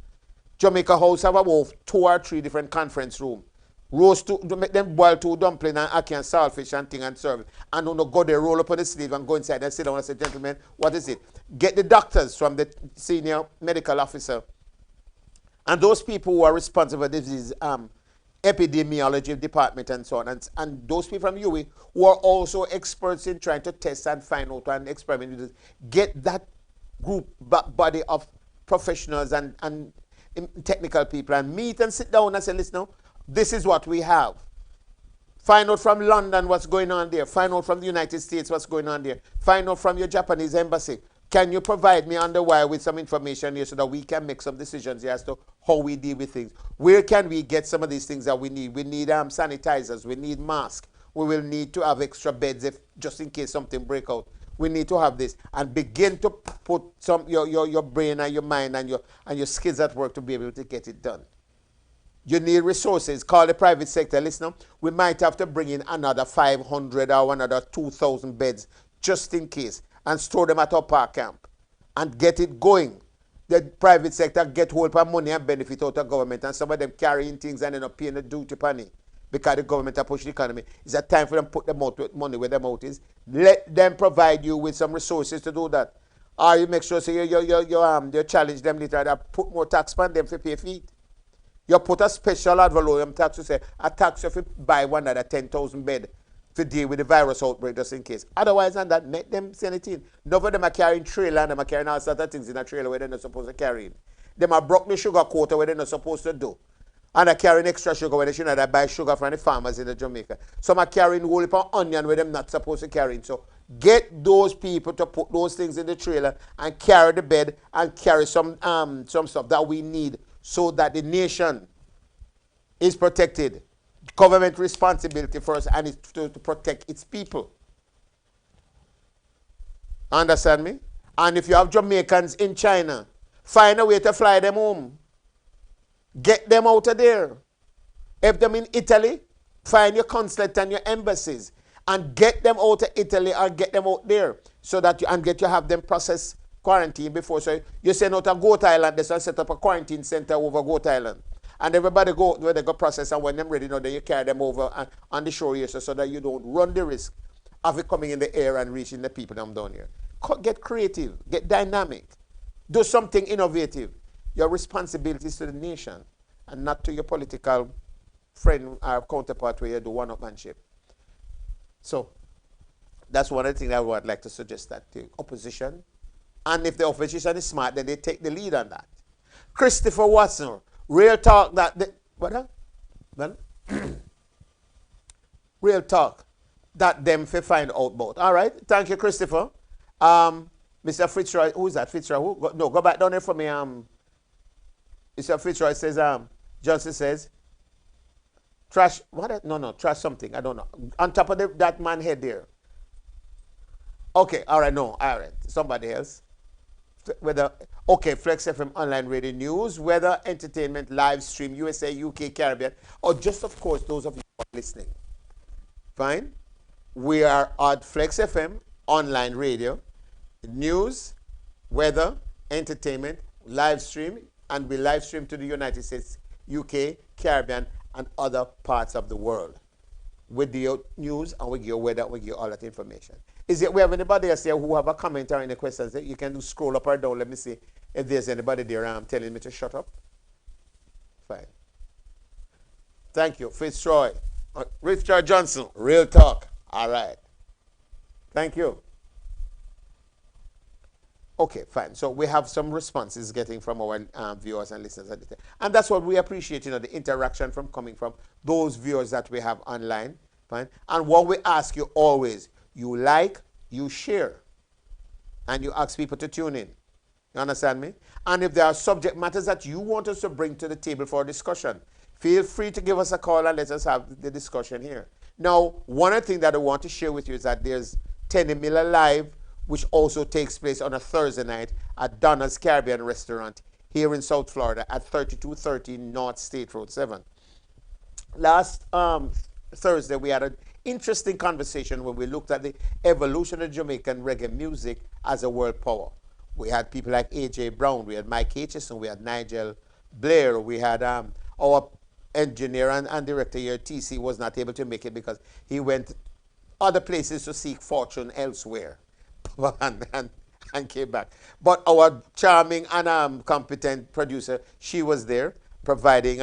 Jamaica House have about 2 or 3 different conference rooms. Roast to make them boil 2 dumpling and ackee and saltfish and thing and serve. And don't go there, roll up on the sleeve and go inside and sit down and say, gentlemen, what is it? Get the doctors from the senior medical officer and those people who are responsible for this epidemiology department and so on, and those people from UWI who are also experts in trying to test and find out and experiment with this. Get that group body of professionals and technical people and meet and sit down and say, listen, now, this is what we have. Find out from London what's going on there. Find out from the United States what's going on there. Find out from your Japanese embassy. Can you provide me on the wire with some information here so that we can make some decisions here as to how we deal with things? Where can we get some of these things that we need? We need sanitizers. We need masks. We will need to have extra beds if just in case something break out. We need to have this and begin to put some your brain and your mind and your skills at work to be able to get it done. You need resources. Call the private sector. Listen, we might have to bring in another 500 or another 2,000 beds just in case and store them at our park camp and get it going. The private sector get hold of money and benefit out of government, and some of them carrying things and end up paying the duty money because the government are pushing the economy. It's a time for them to put them out with money where their mouth is. Let them provide you with some resources to do that. Or you make sure so you challenge them later that put more tax on them to pay feet. You put a special ad valorem tax to say a tax if you buy one at a 10,000 bed to deal with the virus outbreak just in case. Otherwise than that, make them send it in. None of them are carrying trailer and them are carrying all sorts of things in a trailer where they're not supposed to carry in. Them are broke the sugar quota where they're not supposed to do. And are carrying extra sugar where they should not buy sugar from the farmers in the Jamaica. Some are carrying whole heap of onion where they're not supposed to carry in. So get those people to put those things in the trailer and carry the bed and carry some stuff that we need so that the nation is protected. Government responsibility first, and it's to protect its people. Understand me? And if you have Jamaicans in China, find a way to fly them home. Get them out of there. If them in Italy, find your consulate and your embassies and get them out of Italy or get them out there so that you have them process quarantine before. So you send out a Goat Island, they set up a quarantine center over Goat Island. And everybody go where they go process, and when they're ready, then you carry them over on the shore here so that you don't run the risk of it coming in the air and reaching the people down here. Get creative, get dynamic, do something innovative. Your responsibility is to the nation and not to your political friend or counterpart where you do one-upmanship. So that's one of the things I would like to suggest, that the opposition, and if the opposition is smart, then they take the lead on that. Christopher Watson, real talk that real talk that them fi find out about. All right, thank you, Christopher. Mr. Fitzroy, who is that? Fitzroy, who? No, go back down there for me. Mr. Fitzroy says, Johnson says, trash, what? No, trash something, I don't know. On top of that man head there. Okay, all right, no, all right, somebody else. Okay, Flexx FM online radio news, weather, entertainment, live stream, USA, UK, Caribbean, or just, of course, those of you who are listening. Fine. We are at Flexx FM, online radio, news, weather, entertainment, live stream, and we live stream to the United States, UK, Caribbean, and other parts of the world with the news and with your weather, with your all that information. Is it we have anybody else here who have a comment or any questions? You can scroll up or down. Let me see if there's anybody there telling me to shut up. Fine. Thank you. Fitzroy. Richard Johnson. Real talk. All right. Thank you. Okay, fine. So we have some responses getting from our viewers and listeners. And that's what we appreciate, the interaction from coming from those viewers that we have online. Fine. And what we ask you always, you like, you share, and you ask people to tune in. You understand me? And if there are subject matters that you want us to bring to the table for discussion, feel free to give us a call and let us have the discussion here. Now, one of the things that I want to share with you is that there's Tenny Miller Live, which also takes place on a Thursday night at Donna's Caribbean Restaurant here in South Florida at 3213 North State Road 7. Last Thursday, we had an interesting conversation when we looked at the evolution of Jamaican reggae music as a world power. We had people like A.J. Brown, we had Mike Aitchison, we had Nigel Blair, we had our engineer and director here, TC, was not able to make it because he went other places to seek fortune elsewhere. and came back. But our charming and competent producer, she was there, providing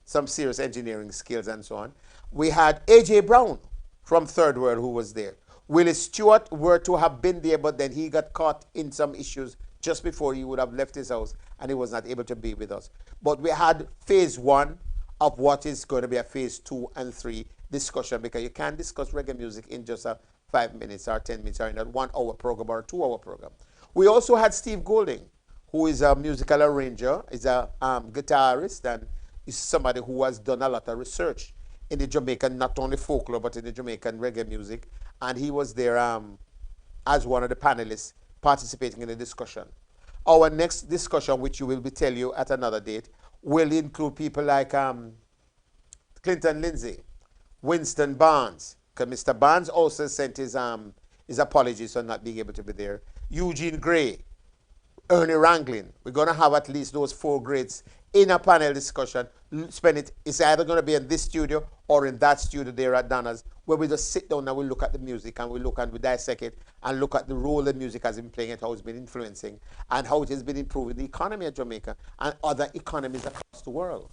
some serious engineering skills and so on. We had A.J. Brown from Third World who was there. Willis Stewart were to have been there, but then he got caught in some issues just before he would have left his house, and he was not able to be with us. But we had phase 1 of what is going to be a phase 2 and 3 discussion, because you can't discuss reggae music in just a 5 minutes or 10 minutes or in a 1 hour program or a 2 hour program. We also had Steve Golding, who is a musical arranger, is a guitarist, and is somebody who has done a lot of research in the Jamaican, not only folklore, but in the Jamaican reggae music. And he was there as one of the panelists participating in the discussion. Our next discussion, which we will tell you at another date, will include people like Clinton Lindsay, Winston Barnes, because Mr. Barnes also sent his apologies for not being able to be there. Eugene Gray, Ernie Ranglin. We're going to have at least those 4 greats in a panel discussion. It's either going to be in this studio or in that studio there at Donna's, where we just sit down and we look at the music and we look and we dissect it and look at the role that music has been playing and how it's been influencing and how it has been improving the economy of Jamaica and other economies across the world.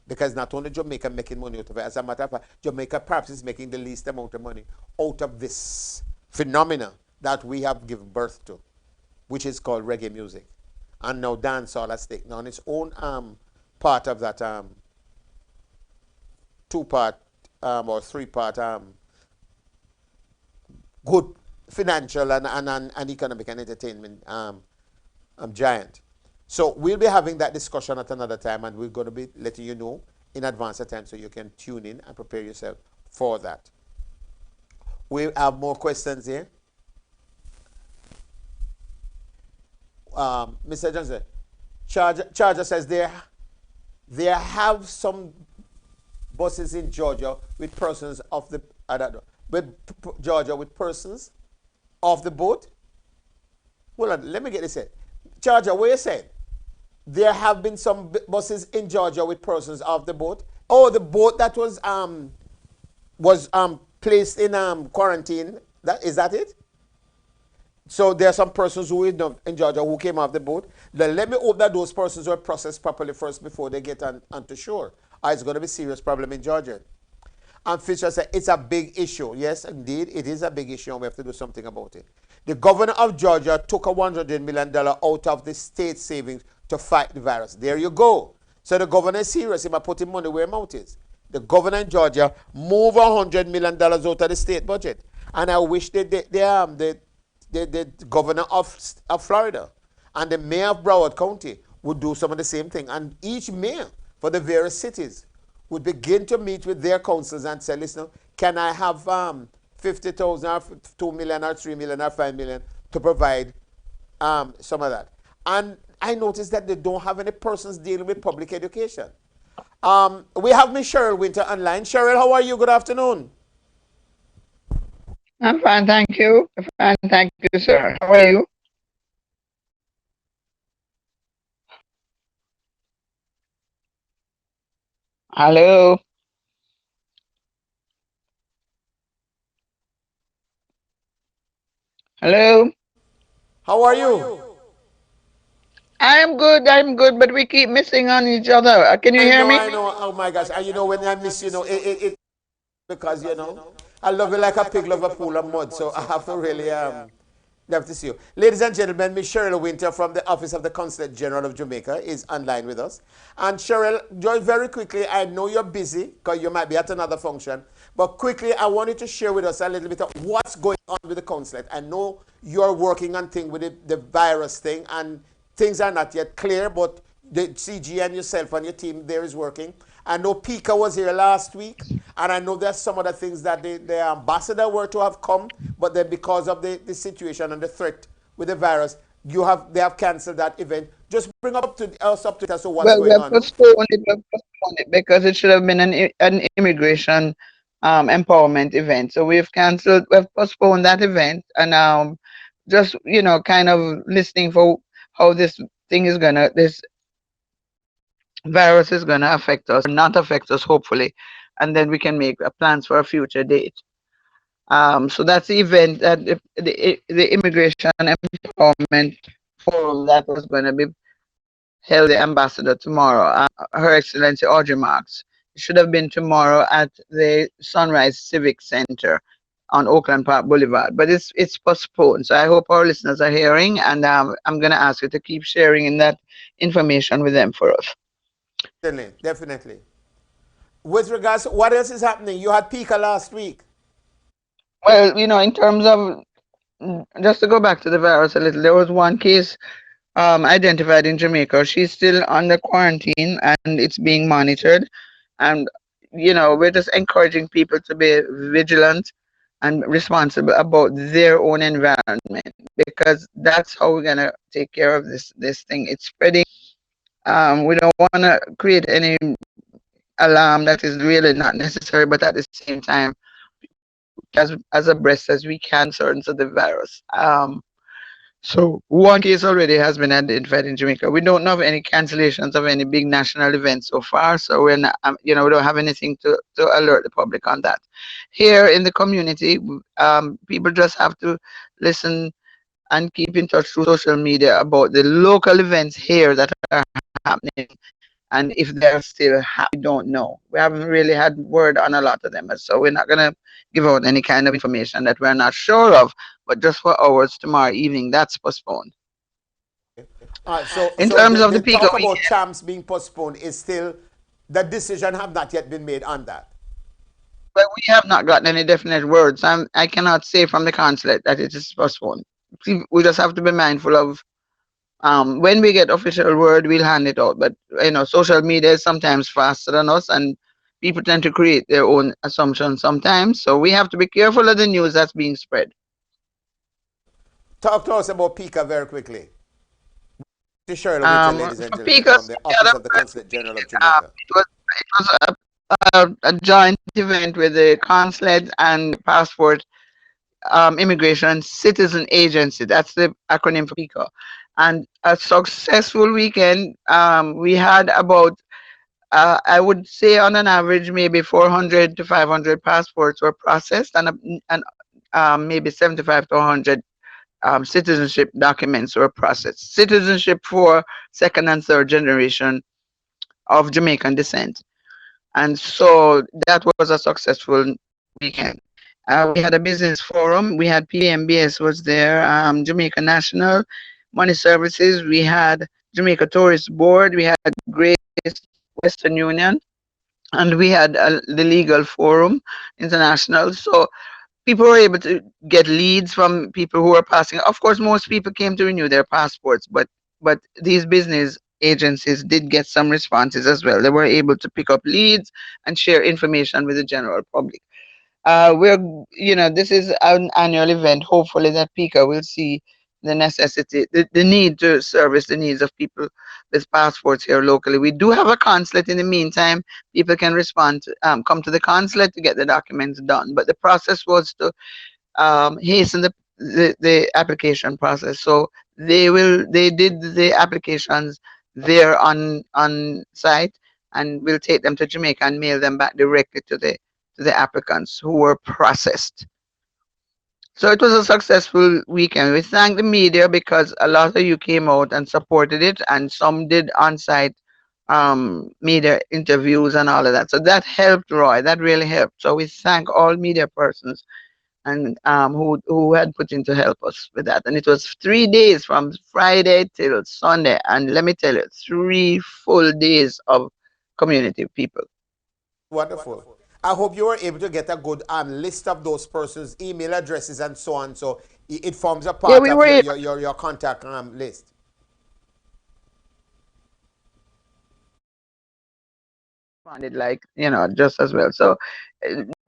Because not only Jamaica making money out of it, as a matter of fact, Jamaica perhaps is making the least amount of money out of this phenomena that we have given birth to, which is called reggae music. And now dancehall has taken on its own part of that 2-part or 3-part good financial and economic and entertainment giant. So we'll be having that discussion at another time, and we're going to be letting you know in advance of time so you can tune in and prepare yourself for that. We have more questions here. Mr. Johnson, Charger says there have some buses in Georgia with persons of the, I don't know, Georgia with persons of the boat. Hold on, let me get this in. Charger, what you said? There have been some buses in Georgia with persons of the boat. Oh, the boat that was placed in quarantine. Is that it? So there are some persons who in Georgia who came off the boat. Let me hope that those persons were processed properly first before they get onto shore. Or it's going to be a serious problem in Georgia. And Fisher said it's a big issue. Yes, indeed, it is a big issue, and we have to do something about it. The governor of Georgia took $100 million out of the state savings to fight the virus. There you go. So the governor is serious. He might put his money where his mouth is. The governor in Georgia moved $100 million out of the state budget. And I wish the governor of Florida and the mayor of Broward County would do some of the same thing. And each mayor for the various cities would begin to meet with their councils and say, listen, can I have 50,000 or 2 million or 3 million or 5 million to provide some of that. And I noticed that they don't have any persons dealing with public education. We have Miss Cheryl Winter online. Cheryl, how are you? Good afternoon. I'm fine, thank you. Fine, thank you, sir. How are you? Hello, hello. How are you? I'm good, but we keep missing on each other. Can you I hear know, me? I know. Oh my gosh. And you know, when I miss, it because, I love you like a pig love a pool of mud. So I have to really love to see you. Ladies and gentlemen, Miss Cheryl Winter from the Office of the Consulate General of Jamaica is online with us. And Cheryl, just very quickly, I know you're busy because you might be at another function. But quickly, I want you to share with us a little bit of what's going on with the consulate. I know you're working on things with the virus thing, and things are not yet clear, but the CG and yourself and your team there is working. I know Pika was here last week, and I know there's some other things that the ambassador were to have come, but then because of the situation and the threat with the virus, they have canceled that event. Just bring us up to as to what's Well, we going have on. postponed it. We have postponed it because it should have been an immigration empowerment event. So we've cancelled. We've postponed that event, and just kind of listening for how this virus is gonna affect us or not affect us, hopefully, and then we can make plans for a future date. So that's the event that the immigration empowerment forum that was going to be held the ambassador tomorrow. Her Excellency Audrey Marks. It should have been tomorrow at the Sunrise Civic Center on Oakland Park Boulevard, but it's postponed. So I hope our listeners are hearing, and I'm going to ask you to keep sharing in that information with them for us. Definitely, definitely. With regards, what else is happening? You had Pika last week. Well, in terms of just to go back to the virus a little, there was one case identified in Jamaica. She's still under quarantine and it's being monitored. And, we're just encouraging people to be vigilant and responsible about their own environment because that's how we're going to take care of this thing. It's spreading. We don't want to create any alarm that is really not necessary, but at the same time, as abreast as we can concerns of the virus. So one case already has been identified in Jamaica. We don't know of any cancellations of any big national events so far. So we're not, we don't have anything to alert the public on that. Here in the community, people just have to listen and keep in touch through social media about the local events here that are happening. And if they're still happening, we don't know. We haven't really had word on a lot of them. So we're not going to give out any kind of information that we're not sure of, but just for hours tomorrow evening, that's postponed. So In so terms the, of the the Pico talk about weekend, champs being postponed is still, the decision have not yet been made on that. well, we have not gotten any definite words. I cannot say from the consulate that it is postponed. We just have to be mindful of when we get official word, we'll hand it out. But social media is sometimes faster than us, and people tend to create their own assumptions sometimes. So we have to be careful of the news that's being spread. Talk to us about Pika very quickly. To Shirley Winter, ladies and For gentlemen, from Picos, the the Office other of the part, Consulate General of Jamaica. it was a joint event with the consulate and passport immigration citizen agency. That's the acronym for PICO. And a successful weekend. We had about, I would say, on an average, maybe 400 to 500 passports were processed, and maybe 75 to 100 citizenship documents were processed. Citizenship for second and third generation of Jamaican descent. And so that was a successful weekend. We had a business forum. We had PMBS was there, Jamaica National Money Services. We had Jamaica Tourist Board. We had Grace Western Union, and we had the Legal Forum International. So people were able to get leads from people who were passing. Of course, most people came to renew their passports, but these business agencies did get some responses as well. They were able to pick up leads and share information with the general public. This is an annual event. Hopefully, that PICA will see the necessity, the need to service the needs of people with passports here locally. We do have a consulate in the meantime. People can come to the consulate to get the documents done. But the process was to hasten the application process. So they did the applications there on site, and we'll take them to Jamaica and mail them back directly to the applicants who were processed. So it was a successful weekend. We thank the media because a lot of you came out and supported it, and some did on-site media interviews and all of that. So that helped, Roy. That really helped. So we thank all media persons and who had put in to help us with that. And it was 3 days from Friday till Sunday, and let me tell you, 3 full days of community people. Wonderful. I hope you were able to get a good list of those persons' email addresses and so on. So it forms a Yeah, part we of were able your contact list. to find it, like, just as well. So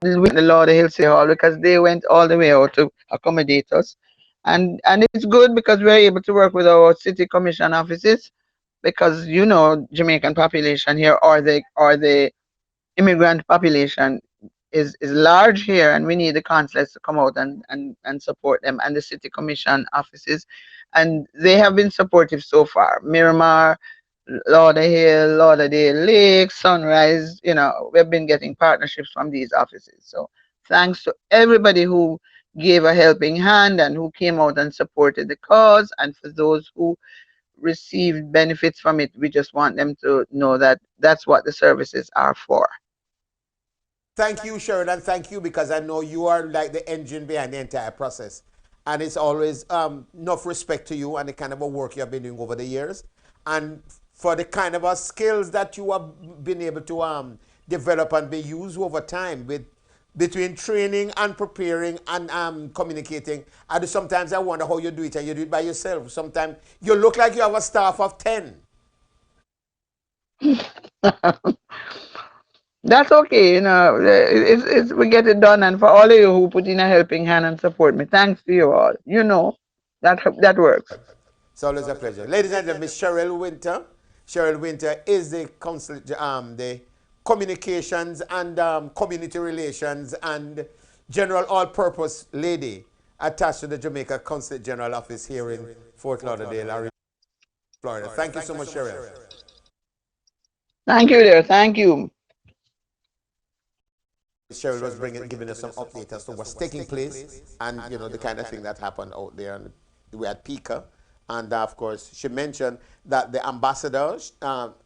we the Lord Hill City Hall because they went all the way out to accommodate us. And it's good because we're able to work with our city commission offices because Jamaican population here, or the immigrant population is large here, and we need the consulates to come out and support them, and the city commission offices, and they have been supportive so far. Miramar, Lauderdale, Lauderdale Lake, Sunrise, we've been getting partnerships from these offices. So thanks to everybody who gave a helping hand and who came out and supported the cause, and for those who received benefits from it, we just want them to know that that's what the services are for. Thank you, Sheridan. Thank you, because I know you are like the engine behind the entire process. And it's always enough respect to you and the kind of a work you have been doing over the years. And for the kind of skills that you have been able to develop and be used over time with between training and preparing and communicating. Sometimes I wonder how you do it, and you do it by yourself. Sometimes you look like you have a staff of 10. That's okay, it's we get it done, and for all of you who put in a helping hand and support me, thanks to you all. That works. It's always a pleasure. Ladies and gentlemen, Miss Cheryl Winter. Cheryl Winter is the the communications and community relations and general all-purpose lady attached to the Jamaica Consulate General Office here in Fort Lauderdale, Florida. Thank you so much, Cheryl. Thank you, dear. Thank you. Cheryl was giving us some updates as to what's taking place and the kind of thing that happened out there. And we had Pika, and of course she mentioned that the ambassadors,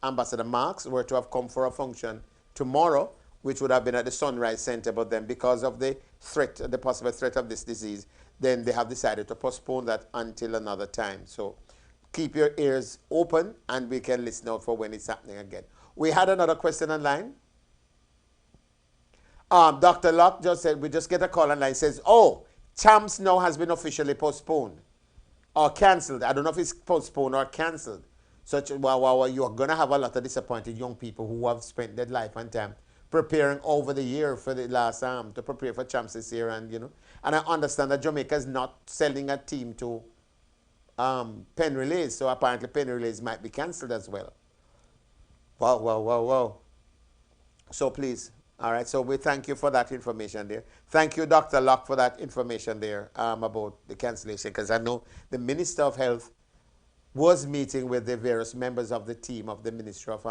Ambassador Marks, were to have come for a function tomorrow, which would have been at the Sunrise Center, but then because of the threat, the possible threat of this disease, then they have decided to postpone that until another time. So keep your ears open, and we can listen out for when it's happening again. We had another question online. Dr. Locke just said, we just get a call online, says, oh, Champs now has been officially postponed or cancelled. I don't know if it's postponed or cancelled. So you're going to have a lot of disappointed young people who have spent their life and time preparing over the year for the last to prepare for Champs this year. And, and I understand that Jamaica is not sending a team to Penn Relays. So apparently Penn Relays might be cancelled as well. Wow. So please. All right, so we thank you for that information there. Thank you, Dr. Locke, for that information there about the cancellation, because I know the Minister of Health was meeting with the various members of the team of the Ministry of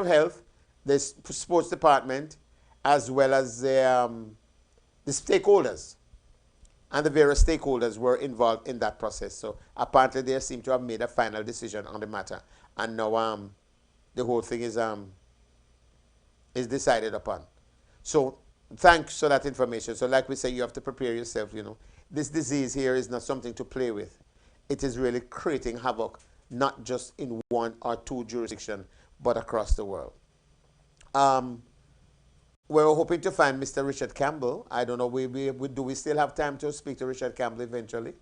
Health, the Sports Department, as well as the stakeholders. And the various stakeholders were involved in that process. So apparently they seem to have made a final decision on the matter. And now the whole thing is decided upon. So thanks for that information. So like we say, you have to prepare yourself, This disease here is not something to play with. It is really creating havoc, not just in one or two jurisdictions, but across the world. We're hoping to find Mr. Richard Campbell. I don't know, do we still have time to speak to Richard Campbell eventually?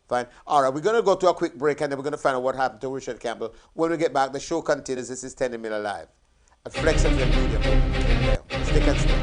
Fine. All right, we're going to go to a quick break, and then we're going to find out what happened to Richard Campbell. When we get back, the show continues. This is 10 Miller Live at Flexx Media. Stick and stay.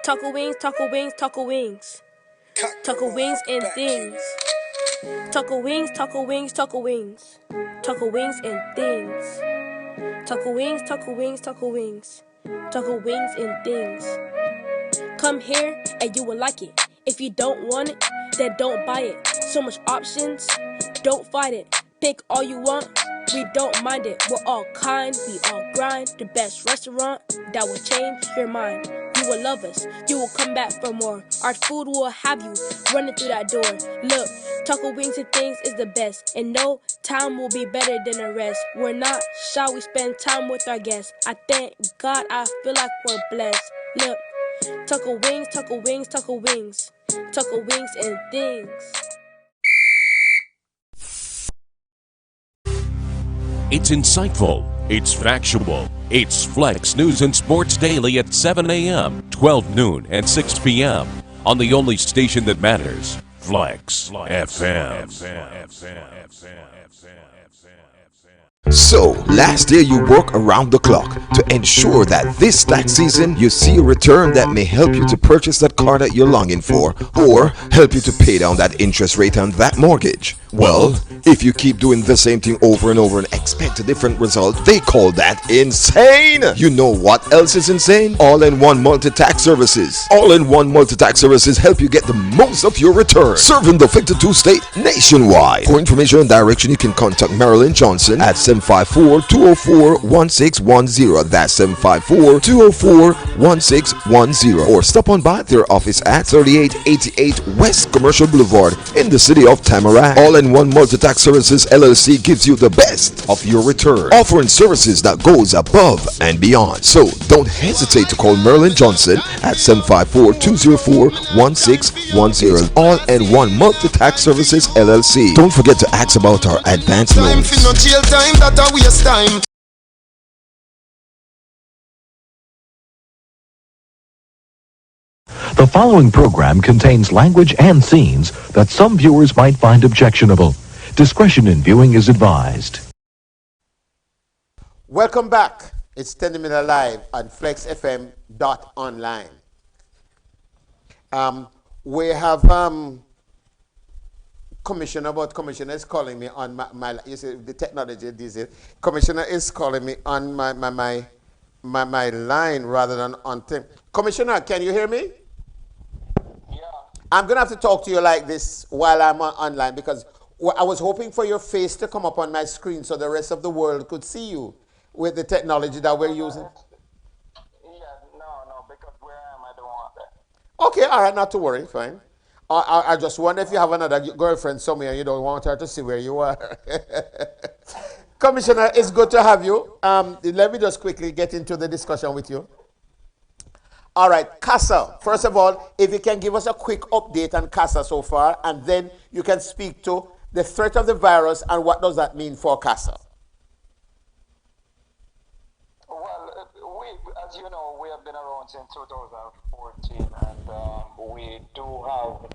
Taco wings, taco wings, taco wings. Taco wings and things. Taco wings, taco wings, taco wings. Taco wings and things. Taco wings, taco wings, taco wings. Taco wings and things. Come here and you will like it. If you don't want it, then don't buy it. So much options, don't fight it. Pick all you want, we don't mind it. We're all kind, we all grind. The best restaurant that will change your mind. You will love us, you will come back for more. Our food will have you running through that door. Look, taco wings and things is the best, and no time will be better than the rest. We're not shy, we spend time with our guests. I thank God, I feel like we're blessed. Look, taco wings, taco wings, taco wings. Taco wings and things. It's insightful. It's factual. It's Flexx News and Sports Daily at 7 a.m., 12 noon, and 6 p.m. on the only station that matters, Flexx FM. So, last year you work around the clock to ensure that this tax season you see a return that may help you to purchase that car that you're longing for or help you to pay down that interest rate on that mortgage. Well, if you keep doing the same thing over and over and expect a different result, they call that insane. You know what else is insane? All-in-one multi-tax services. All-in-one multi-tax services help you get the most of your return, serving the 52 state nationwide. For information and direction, you can contact Marilyn Johnson at 754-204-1610. That's 754-204-1610. Or stop on by their office at 3888 West Commercial Boulevard in the city of Tamarack. All-in-one multi-tax services LLC gives you the best of your return, offering services that goes above and beyond. So don't hesitate to call Marilyn Johnson at 754-204-1610. All-in-one multi-tax services LLC. Don't forget to ask about our advanced loans. The following program contains language and scenes that some viewers might find objectionable. Discretion in viewing is advised. Welcome back. It's 10 Minutes Live on flexfm.online. We have Commissioner is calling me on my you see the technology these days. Commissioner is calling me on my line rather than on thing. Commissioner, can you hear me? I'm going to have to talk to you like this while I'm online because I was hoping for your face to come up on my screen so the rest of the world could see you with the technology that we're using. No, because where I am, I don't want that. Okay, all right, not to worry, fine. I just wonder if you have another girlfriend somewhere and you don't want her to see where you are. Commissioner, it's good to have you. Let me just quickly get into the discussion with you. All right, CASA. First of all, if you can give us a quick update on CASA so far, and then you can speak to the threat of the virus and what does that mean for CASA. Well, as you know, we have been around since 2014, and we do have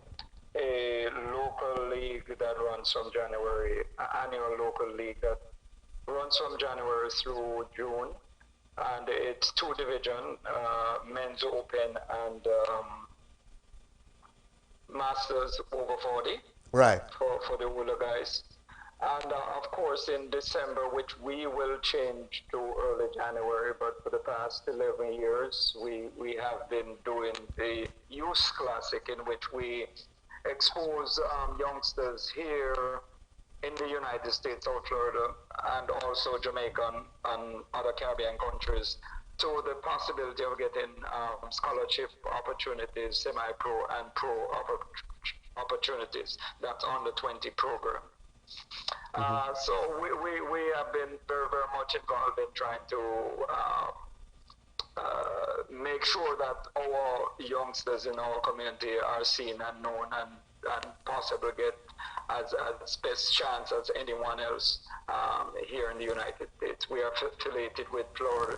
a local league that runs from January, an annual local league that runs from January through June. And it's two division, men's open and masters over 40. Right. For the older guys. And of course in December, which we will change to early January, but for the past 11 years, we have been doing the Youth Classic in which we expose youngsters here in the United States, South Florida, and also Jamaica and other Caribbean countries to the possibility of getting scholarship opportunities, semi-pro and pro opportunities. That's on the 20 program. So we have been very, very much involved in trying to make sure that our youngsters in our community are seen and known and possibly get as best chance as anyone else here in the United States. We are affiliated with Florida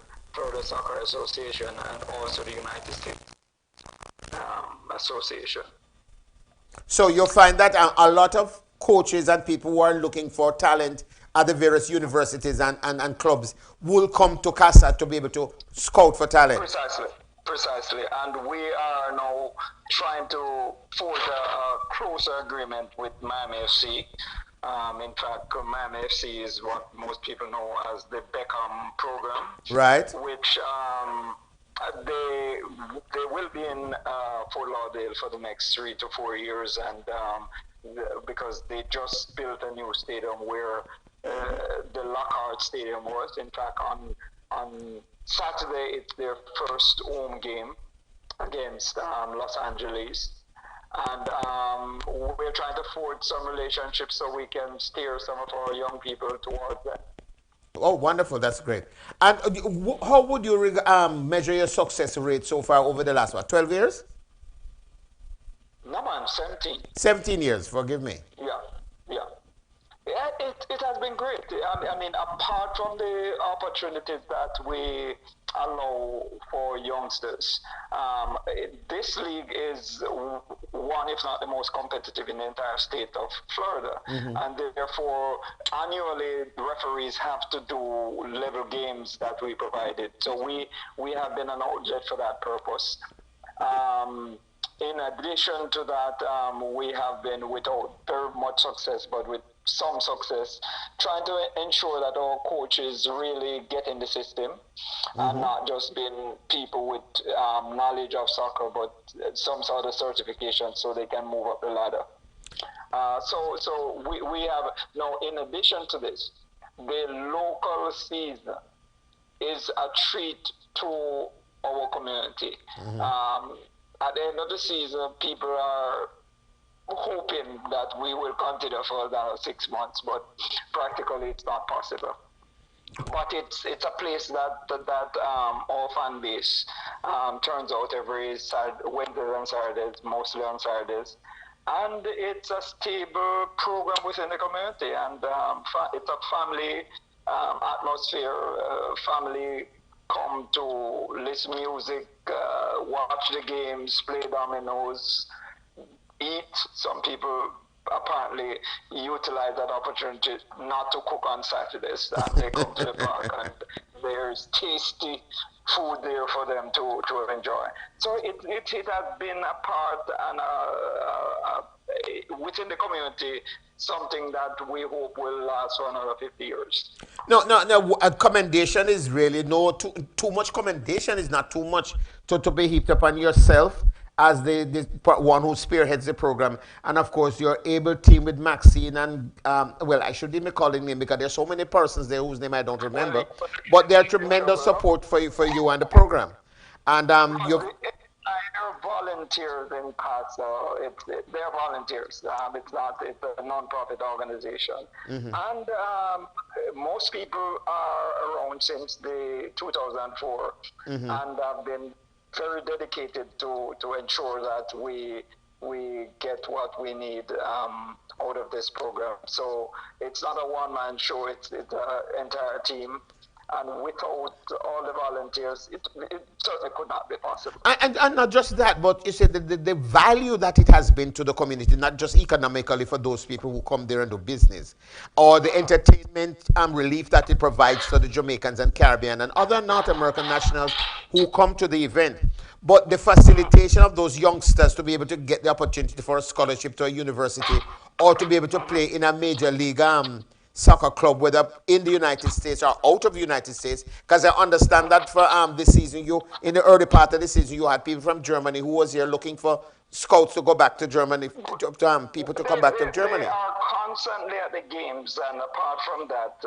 Soccer Association and also the United States Association. So you'll find that a lot of coaches and people who are looking for talent at the various universities and clubs will come to CASA to be able to scout for talent. Precisely, and we are now trying to forge a closer agreement with Miami FC. In fact, Miami FC is what most people know as the Beckham program, Right. which they they will be in Fort Lauderdale for the next 3 to 4 years, and because they just built a new stadium where the Lockhart Stadium was. In fact, on Saturday, it's their first home game against Los Angeles. And we're trying to forge some relationships so we can steer some of our young people towards that. Oh, wonderful. That's great. And how would you measure your success rate so far over the last, what, 12 years? No, man, 17. 17 years, forgive me. Yeah, yeah. Yeah, it has been great. I mean, apart from the opportunities that we allow for youngsters, this league is one, if not the most competitive in the entire state of Florida. And therefore, annually, referees have to do level games that we provided. So we have been an outlet for that purpose. In addition to that, we have been, without very much success, but with some success, trying to ensure that our coaches really get in the system and not just being people with knowledge of soccer, but some sort of certification so they can move up the ladder. So we have, now in addition to this, the local season is a treat to our community. At the end of the season, people are hoping that we will continue for another 6 months, but practically it's not possible. But it's a place that our fan base turns out every Wednesdays and Saturdays, mostly on Saturdays. And it's a stable program within the community, and it's a family atmosphere. Family come to listen music, watch the games, play dominoes, eat. Some people apparently utilize that opportunity not to cook on Saturdays. And they come to the park and there's tasty food there for them to enjoy. So it has been a part and within the community, something that we hope will last for another 50 years. No, commendation is really no too much. Commendation is not too much to be heaped upon yourself as the one who spearheads the program, and of course your able team with Maxine and well, I shouldn't even call it name because there's so many persons there whose name I don't remember, but they're tremendous support for you and the program, and you. They're volunteers in past, so they're volunteers. It's a non-profit organization, and most people are around since the 2004, and have been very dedicated to ensure that we get what we need out of this program. So it's not a one-man show; it's an entire team. And without all the volunteers, it certainly could not be possible. And not just that, but you said the value that it has been to the community, not just economically for those people who come there and do business, or the entertainment relief that it provides to the Jamaicans and Caribbean and other North American nationals who come to the event. But the facilitation of those youngsters to be able to get the opportunity for a scholarship to a university or to be able to play in a major league soccer club, whether in the United States or out of the United States, because I understand that for this season, in the early part of the season, you had people from Germany who was here looking for scouts to go back to Germany, people to come back to Germany. They are constantly at the games, and apart from that,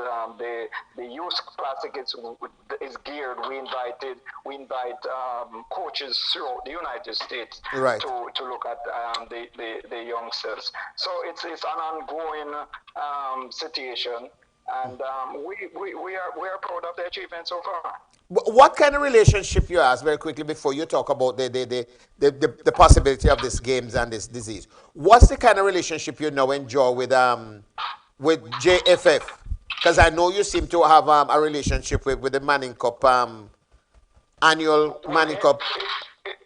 the youth classic is geared. We invite coaches throughout the United States right. to look at the youngsters. So it's an ongoing situation, and we are proud of the achievement so far. What kind of relationship you ask very quickly before you talk about the possibility of these games and this disease? What's the kind of relationship you now enjoy with JFF? Because I know you seem to have a relationship with the Manning Cup annual Manning Cup.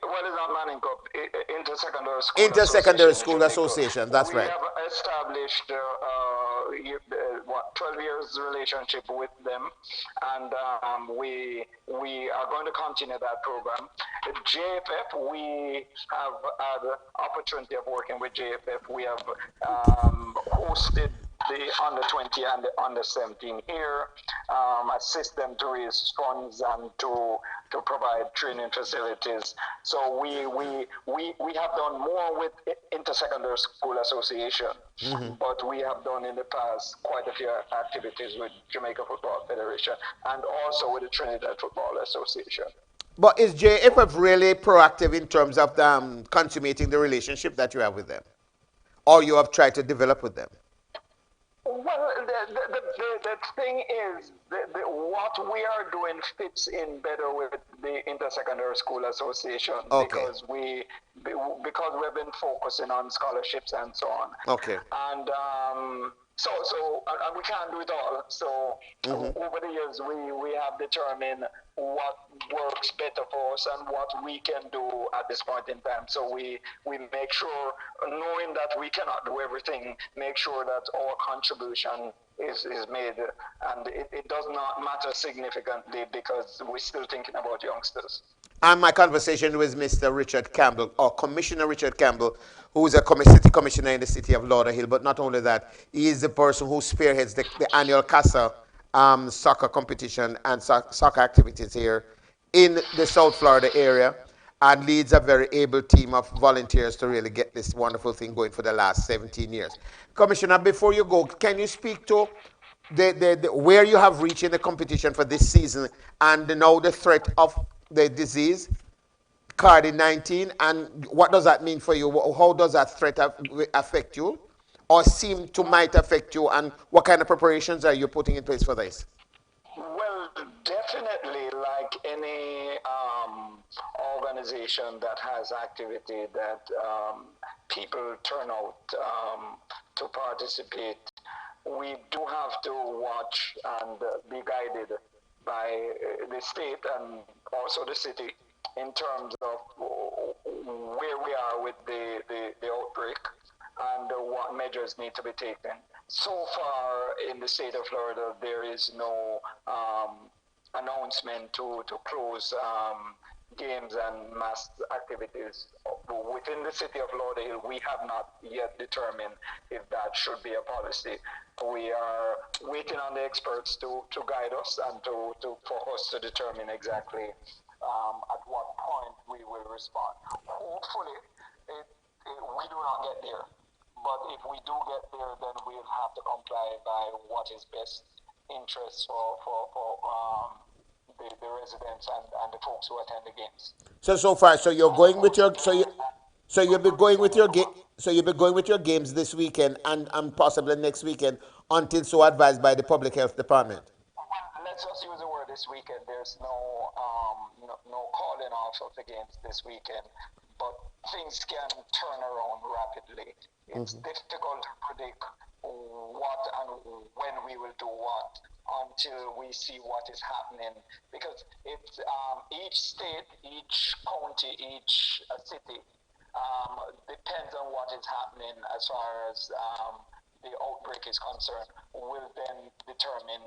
What is our Manning Cup? Inter-Secondary School Association. That's right. We have established 12 years relationship with them, and we are going to continue that program. JFF, we have had the opportunity of working with JFF. We have hosted the under 20 and the under 17 here, assist them to raise funds and to provide training facilities. So we have done more with Intersecondary School Association, but we have done in the past quite a few activities with Jamaica Football Federation and also with the Trinidad Football Association. But is JFF really proactive in terms of consummating the relationship that you have with them? Or you have tried to develop with them? Well, the thing is, what we are doing fits in better with the Intersecondary School Association, Okay. because we've been focusing on scholarships and so on. Okay. And and we can't do it all. So over the years, we have determined what works better for us and what we can do at this point in time. So we make sure, knowing that we cannot do everything, make sure that our contribution is made, and it does not matter significantly because we're still thinking about youngsters. And my conversation with Mr. Richard Campbell, or Commissioner Richard Campbell, who is a city commissioner in the city of Lauderhill. But not only that, he is the person who spearheads the annual CASA soccer competition and soccer activities here in the South Florida area, and leads a very able team of volunteers to really get this wonderful thing going for the last 17 years. Commissioner, before you go, can you speak to where you have reached in the competition for this season, and now the threat of the disease, COVID-19, and what does that mean for you? How does that threat affect you, or seem to might affect you, and what kind of preparations are you putting in place for this? Well, definitely, like any organization that has activity that people turn out to participate, we do have to watch and be guided by the state and also the city in terms of where we are with the outbreak and what measures need to be taken. So far in the state of Florida, there is no announcement to close games and mass activities. Within the city of Lauderdale, we have not yet determined if that should be a policy. We are waiting on the experts to guide us and for us to determine exactly at what point we will respond. Hopefully, we do not get there. But if we do get there, then we'll have to comply by what is best interest for the residents and the folks who attend the games. So far, so you're going with your you'll be going with your you'll be going with your games this weekend and possibly next weekend until so advised by the public health department. Let's just use the word this weekend. There's no calling off of the games this weekend, but things can turn around rapidly. It's difficult to predict what and when we will do what until we see what is happening, because it's each state, each county, each city depends on what is happening as far as the outbreak is concerned, will then determine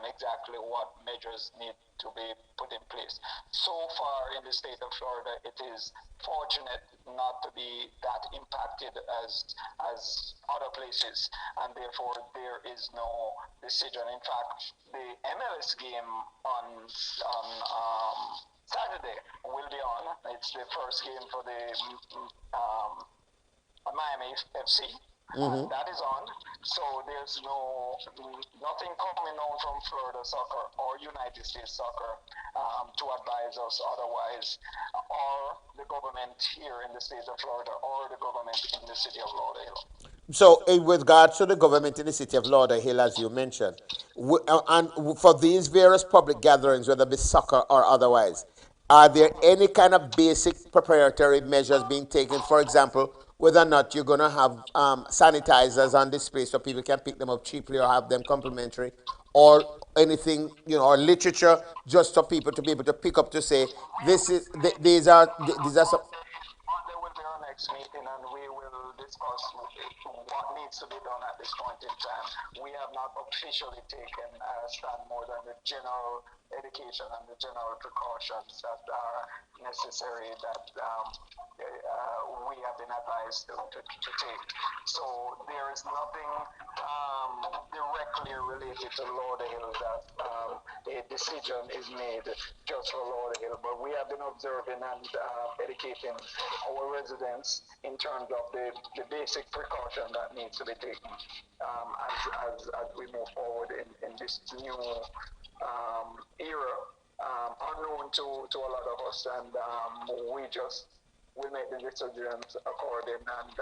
exactly what measures need to be put in place. So far in the state of Florida, it is fortunate not to be that impacted as other places, and therefore there is no decision. In fact, the MLS game on Saturday will be on. It's the first game for the Miami FC. That is on. So there's nothing coming on from Florida Soccer or United States Soccer to advise us otherwise, or the government here in the state of Florida, or the government in the city of Lauderdale. So, with regards to the government in the city of Lauderdale, as you mentioned, and for these various public gatherings, whether it be soccer or otherwise, are there any kind of basic preparatory measures being taken? For example, whether or not you're going to have sanitizers on display so people can pick them up cheaply or have them complimentary, or anything, or literature, just for people to be able to pick up to say, these are some. Monday will be our next meeting, and we will discuss what needs to be done at this point in time. We have not officially taken a stand more than the general education and the general precautions that are necessary that we have been advised to take. So there is nothing directly related to Lauderhill that a decision is made just for Lauderhill, but we have been observing and educating our residents in terms of the basic precaution that needs to be taken as we move forward in this new era, unknown to a lot of us, and we just will make the decisions according, and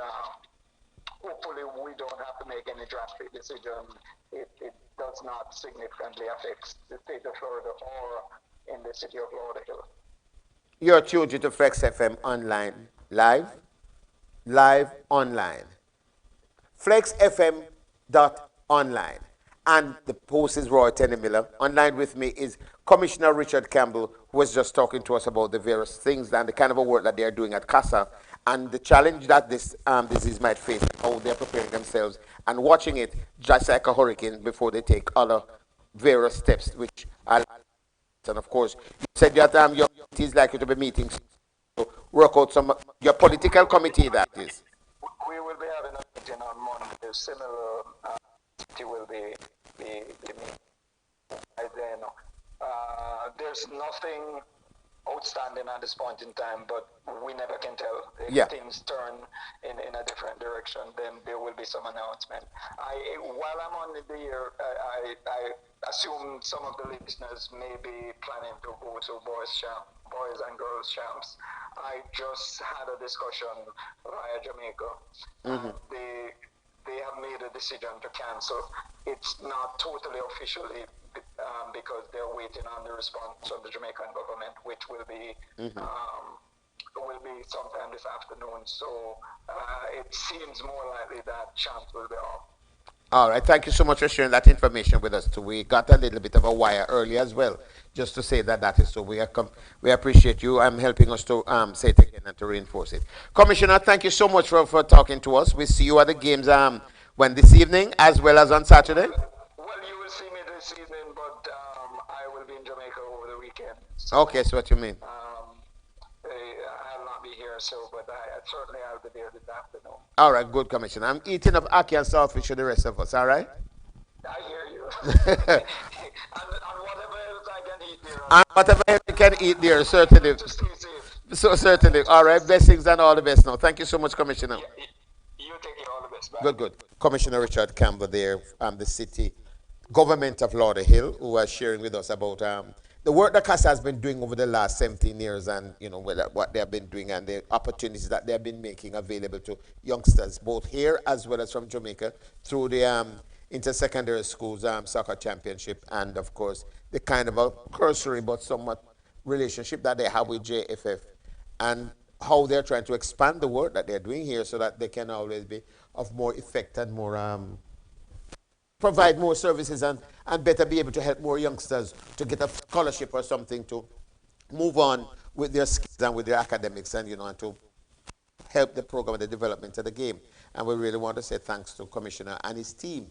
hopefully we don't have to make any drastic decision. It does not significantly affect the state of Florida or in the city of Lauderdale. You're tuned to Flexx FM online, live online. FlexFM.online. And the post is Roy Miller. Online with me is Commissioner Richard Campbell, who was just talking to us about the various things and the kind of a work that they are doing at CASA and the challenge that this disease might face, how they're preparing themselves and watching it just like a hurricane before they take other various steps, which are. And of course, you said that your committee is likely to be meeting to work out some your political committee that is. We will be having a meeting on Monday. Similar activity will be meeting by then. There's nothing outstanding at this point in time, but we never can tell. If things turn in a different direction, then there will be some announcement. While I'm on the air, I assume some of the listeners may be planning to go to boys and girls champs. I just had a discussion via Jamaica. They have made a decision to cancel. It's not totally officially because they're waiting on the response of the Jamaican government, which will be sometime this afternoon. So it seems more likely that chance will be off. All right, thank you so much for sharing that information with us too. We got a little bit of a wire early as well, just to say that that is so. We appreciate you helping us to say it again and to reinforce it. Commissioner, thank you so much for talking to us. We see you at the games when this evening as well as on Saturday. Well, you will see me this evening, but I will be in Jamaica over the weekend. So, okay, so what you mean? I'll not be here, but certainly I'll be there this afternoon. All right, good, Commissioner. I'm eating up ackee and saltfish for the rest of us, all right? I hear you. and whatever else I can eat there. And whatever else you can eat there, certainly. To stay safe. So, certainly. All right, blessings and all the best now. Thank you so much, Commissioner. You take care, all the best. Bye. Good. Commissioner Richard Campbell there, the city government of Lauderhill, who was sharing with us about the work that CASA has been doing over the last 17 years and, what they have been doing and the opportunities that they have been making available to youngsters, both here as well as from Jamaica, through the inter-secondary schools soccer championship and, of course, the kind of a cursory but somewhat relationship that they have with JFF and how they're trying to expand the work that they're doing here so that they can always be of more effect and more provide more services and better be able to help more youngsters to get a scholarship or something to move on with their skills and with their academics and and to help the program and the development of the game. And we really want to say thanks to Commissioner and his team,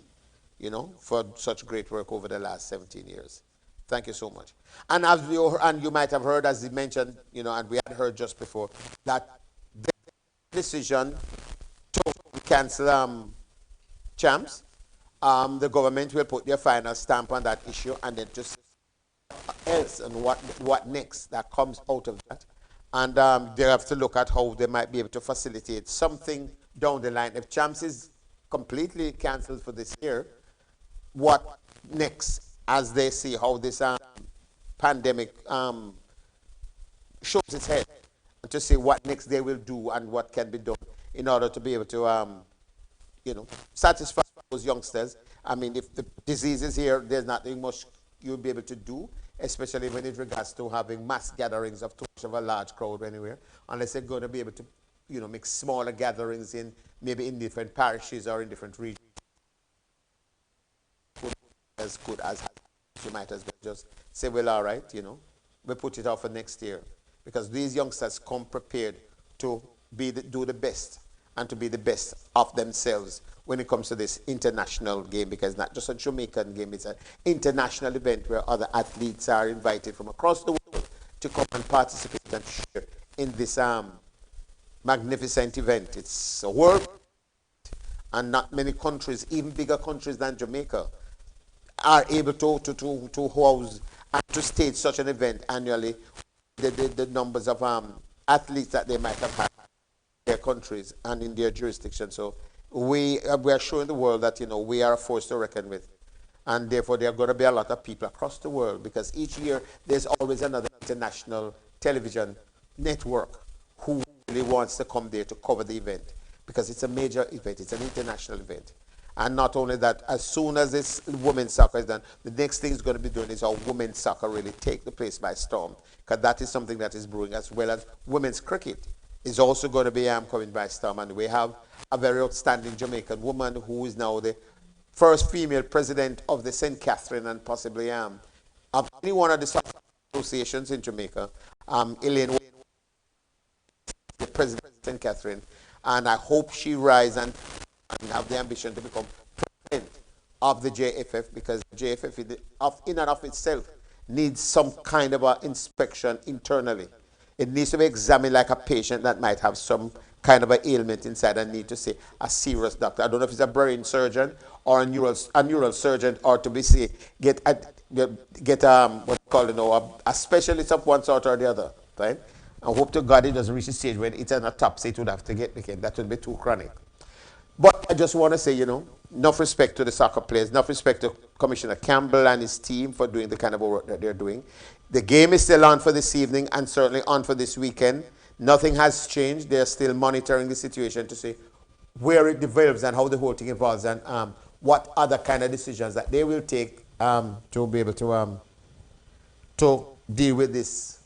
for such great work over the last 17 years. Thank you so much. And as you might have heard, as he mentioned, and we had heard just before, that the decision to cancel champs, the government will put their final stamp on that issue and then just else and what next that comes out of that. And they have to look at how they might be able to facilitate something down the line. If champs is completely cancelled for this year, what next as they see how this pandemic shows its head, to see what next they will do and what can be done in order to be able to satisfy those youngsters. I mean, if the disease is here, there's nothing much you'll be able to do, especially when it regards to having mass gatherings of too much of a large crowd anywhere, unless they're going to be able to, make smaller gatherings maybe in different parishes or in different regions. As good as you might as well just say, well, all right, we put it off for next year, because these youngsters come prepared to do the best and to be the best of themselves when it comes to this international game, because it's not just a Jamaican game, it's an international event where other athletes are invited from across the world to come and participate and share in this magnificent event. It's a world, and not many countries, even bigger countries than Jamaica, are able to house and to stage such an event annually. The numbers of athletes that they might have had in their countries and in their jurisdiction. So we are showing the world that we are a force to reckon with, and therefore there are going to be a lot of people across the world, because each year there's always another international television network who really wants to come there to cover the event, because it's a major event, it's an international event. And not only that, as soon as this women's soccer is done, the next thing it's going to be doing is how women's soccer really take the place by storm, because that is something that is brewing, as well as women's cricket is also going to be coming by storm. And we have a very outstanding Jamaican woman who is now the first female president of the St. Catherine, and possibly of any one of the soccer associations in Jamaica. Elaine, the president of St. Catherine, and I hope she rise and have the ambition to become president of the JFF, because the JFF in and of itself needs some kind of an inspection internally. It needs to be examined like a patient that might have some kind of an ailment inside and need to see a serious doctor. I don't know if it's a brain surgeon or a neural surgeon, or to be get what you call a specialist of one sort or the other, right? I hope to God it doesn't reach the stage when it's an autopsy it would have to get because that would be too chronic. But I just want to say, enough respect to the soccer players, enough respect to Commissioner Campbell and his team for doing the kind of work that they're doing. The game is still on for this evening and certainly on for this weekend. Nothing has changed. They're still monitoring the situation to see where it develops and how the whole thing evolves, and what other kind of decisions that they will take to be able to deal with this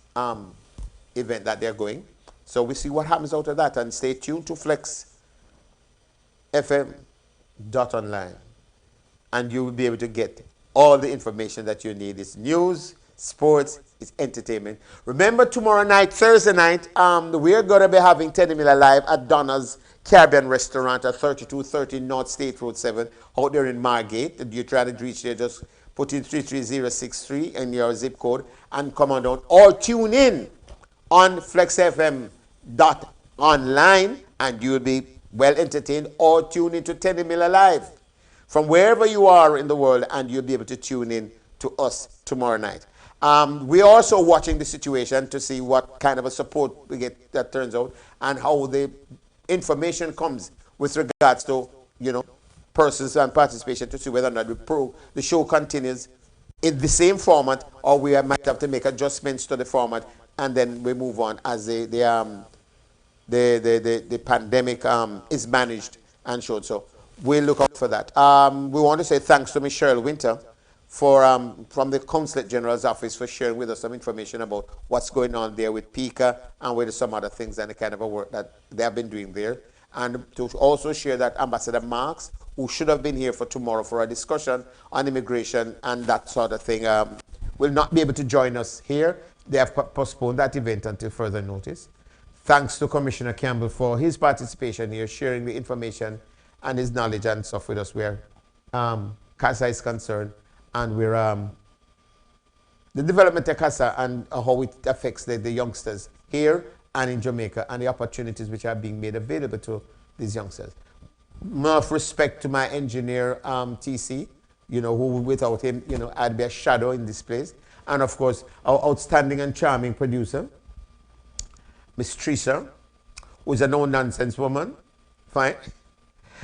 event that they're going. So we see what happens out of that, and stay tuned to Flexx FM.online, and you will be able to get all the information that you need. It's news, sports, it's entertainment. Remember, tomorrow night, Thursday night, we're going to be having Teddy Miller live at Donna's Caribbean Restaurant at 3230 North State Road 7 out there in Margate. If you're trying to reach there, just put in 33063 in your zip code and come on down, or tune in on flexfm.online, and you'll be well entertained, or tune into Teddy Miller Live from wherever you are in the world, and you'll be able to tune in to us tomorrow night. We're also watching the situation to see what kind of a support we get that turns out, and how the information comes with regards to persons and participation, to see whether or not the show continues in the same format, or we might have to make adjustments to the format, and then we move on as the pandemic is managed and shown. So we'll look out for that. We want to say thanks to Michelle Winter from the Consulate General's office for sharing with us some information about what's going on there with PICA and with some other things and the kind of a work that they have been doing there. And to also share that Ambassador Marks, who should have been here for tomorrow for a discussion on immigration and that sort of thing, will not be able to join us here. They have postponed that event until further notice. Thanks to Commissioner Campbell for his participation here, sharing the information and his knowledge and stuff with us where CASA is concerned, and we're the development of CASA and how it affects the youngsters here and in Jamaica, and the opportunities which are being made available to these youngsters. Enough respect to my engineer, TC, who without him, I'd be a shadow in this place. And of course, our outstanding and charming producer, Miss Teresa, who's a no-nonsense woman, fine.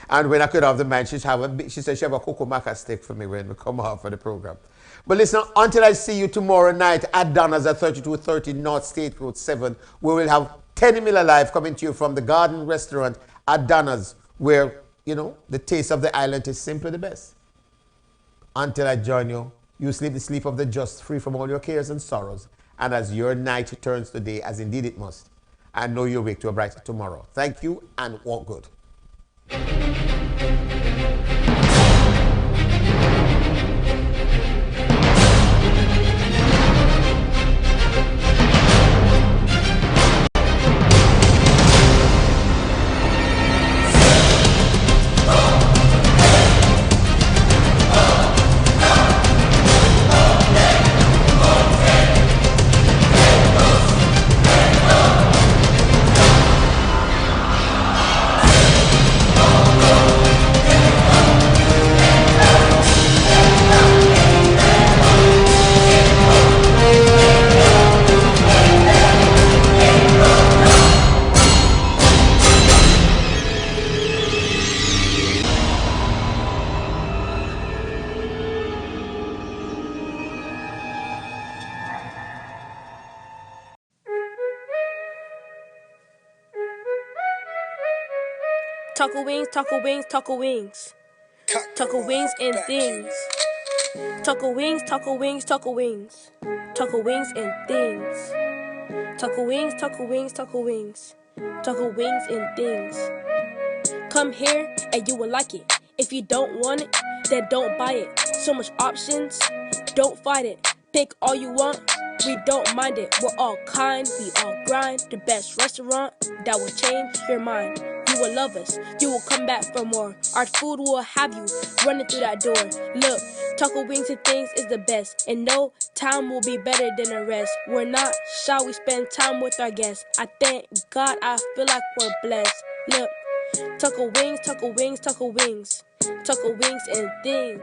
And when I could have the man, she said she have a cocoa maca steak for me when we come out for the program. But listen, until I see you tomorrow night at Donna's at 3230 North State Road 7, we will have Teddy Miller Live coming to you from the Garden Restaurant at Donna's, where, the taste of the island is simply the best. Until I join you, you sleep the sleep of the just, free from all your cares and sorrows. And as your night turns to day, as indeed it must, I know you'll wake to a brighter tomorrow. Thank you, and walk good. Taco wings, taco wings, taco wings. Taco wings and things. Taco wings, taco wings, taco wings. Taco wings and things. Taco wings, taco wings, taco wings. Taco wings and things. Come here and you will like it. If you don't want it, then don't buy it. So much options, don't fight it. Pick all you want, we don't mind it. We're all kind, we all grind. The best restaurant that will change your mind. You will love us, you will come back for more. Our food will have you running through that door. Look, taco wings and things is the best, and no time will be better than the rest. We're not shy, we spend time with our guests. I thank God, I feel like we're blessed. Look, taco wings, taco wings, taco wings. Taco wings and things.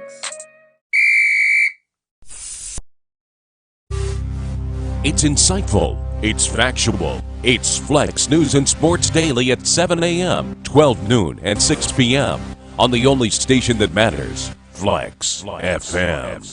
It's insightful. It's factual. It's Flexx News and Sports Daily at 7 a.m., 12 noon, and 6 p.m. on the only station that matters, Flexx FM.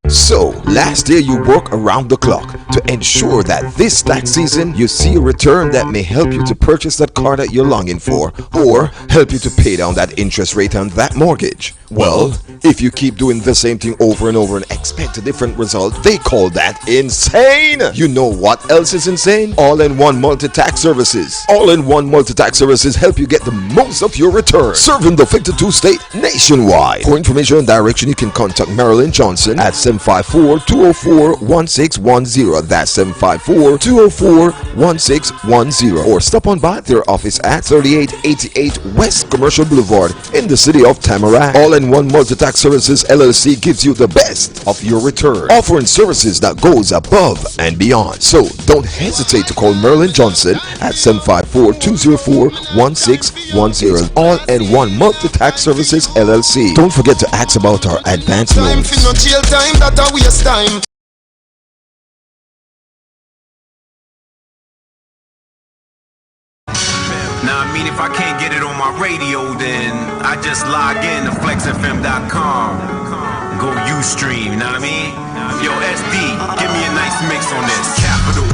So, last year you work around the clock to ensure that this tax season you see a return that may help you to purchase that car that you're longing for, or help you to pay down that interest rate on that mortgage. Well, if you keep doing the same thing over and over and expect a different result, they call that insane. You know what else is insane? All-in-one multi-tax services. All-in-one multi-tax services help you get the most of your return, serving the 52 state nationwide. For information and direction, you can contact Marilyn Johnson at 754-204-1610. That's 754-204-1610. Or stop on by their office at 3888 West Commercial Boulevard in the city of Tamarack. All-in-one multi-tax services LLC gives you the best of your return, offering services that goes above and beyond. So don't hesitate to call Marilyn Johnson at 754-204-1610. All-in-one multi-tax services LLC. Don't forget to ask about our advance loans. Now, I mean, if I can't get it on my radio, then I just log in to flexfm.com. Go Ustream, you know what I mean? Yo, SD, give me a nice mix on this. Capital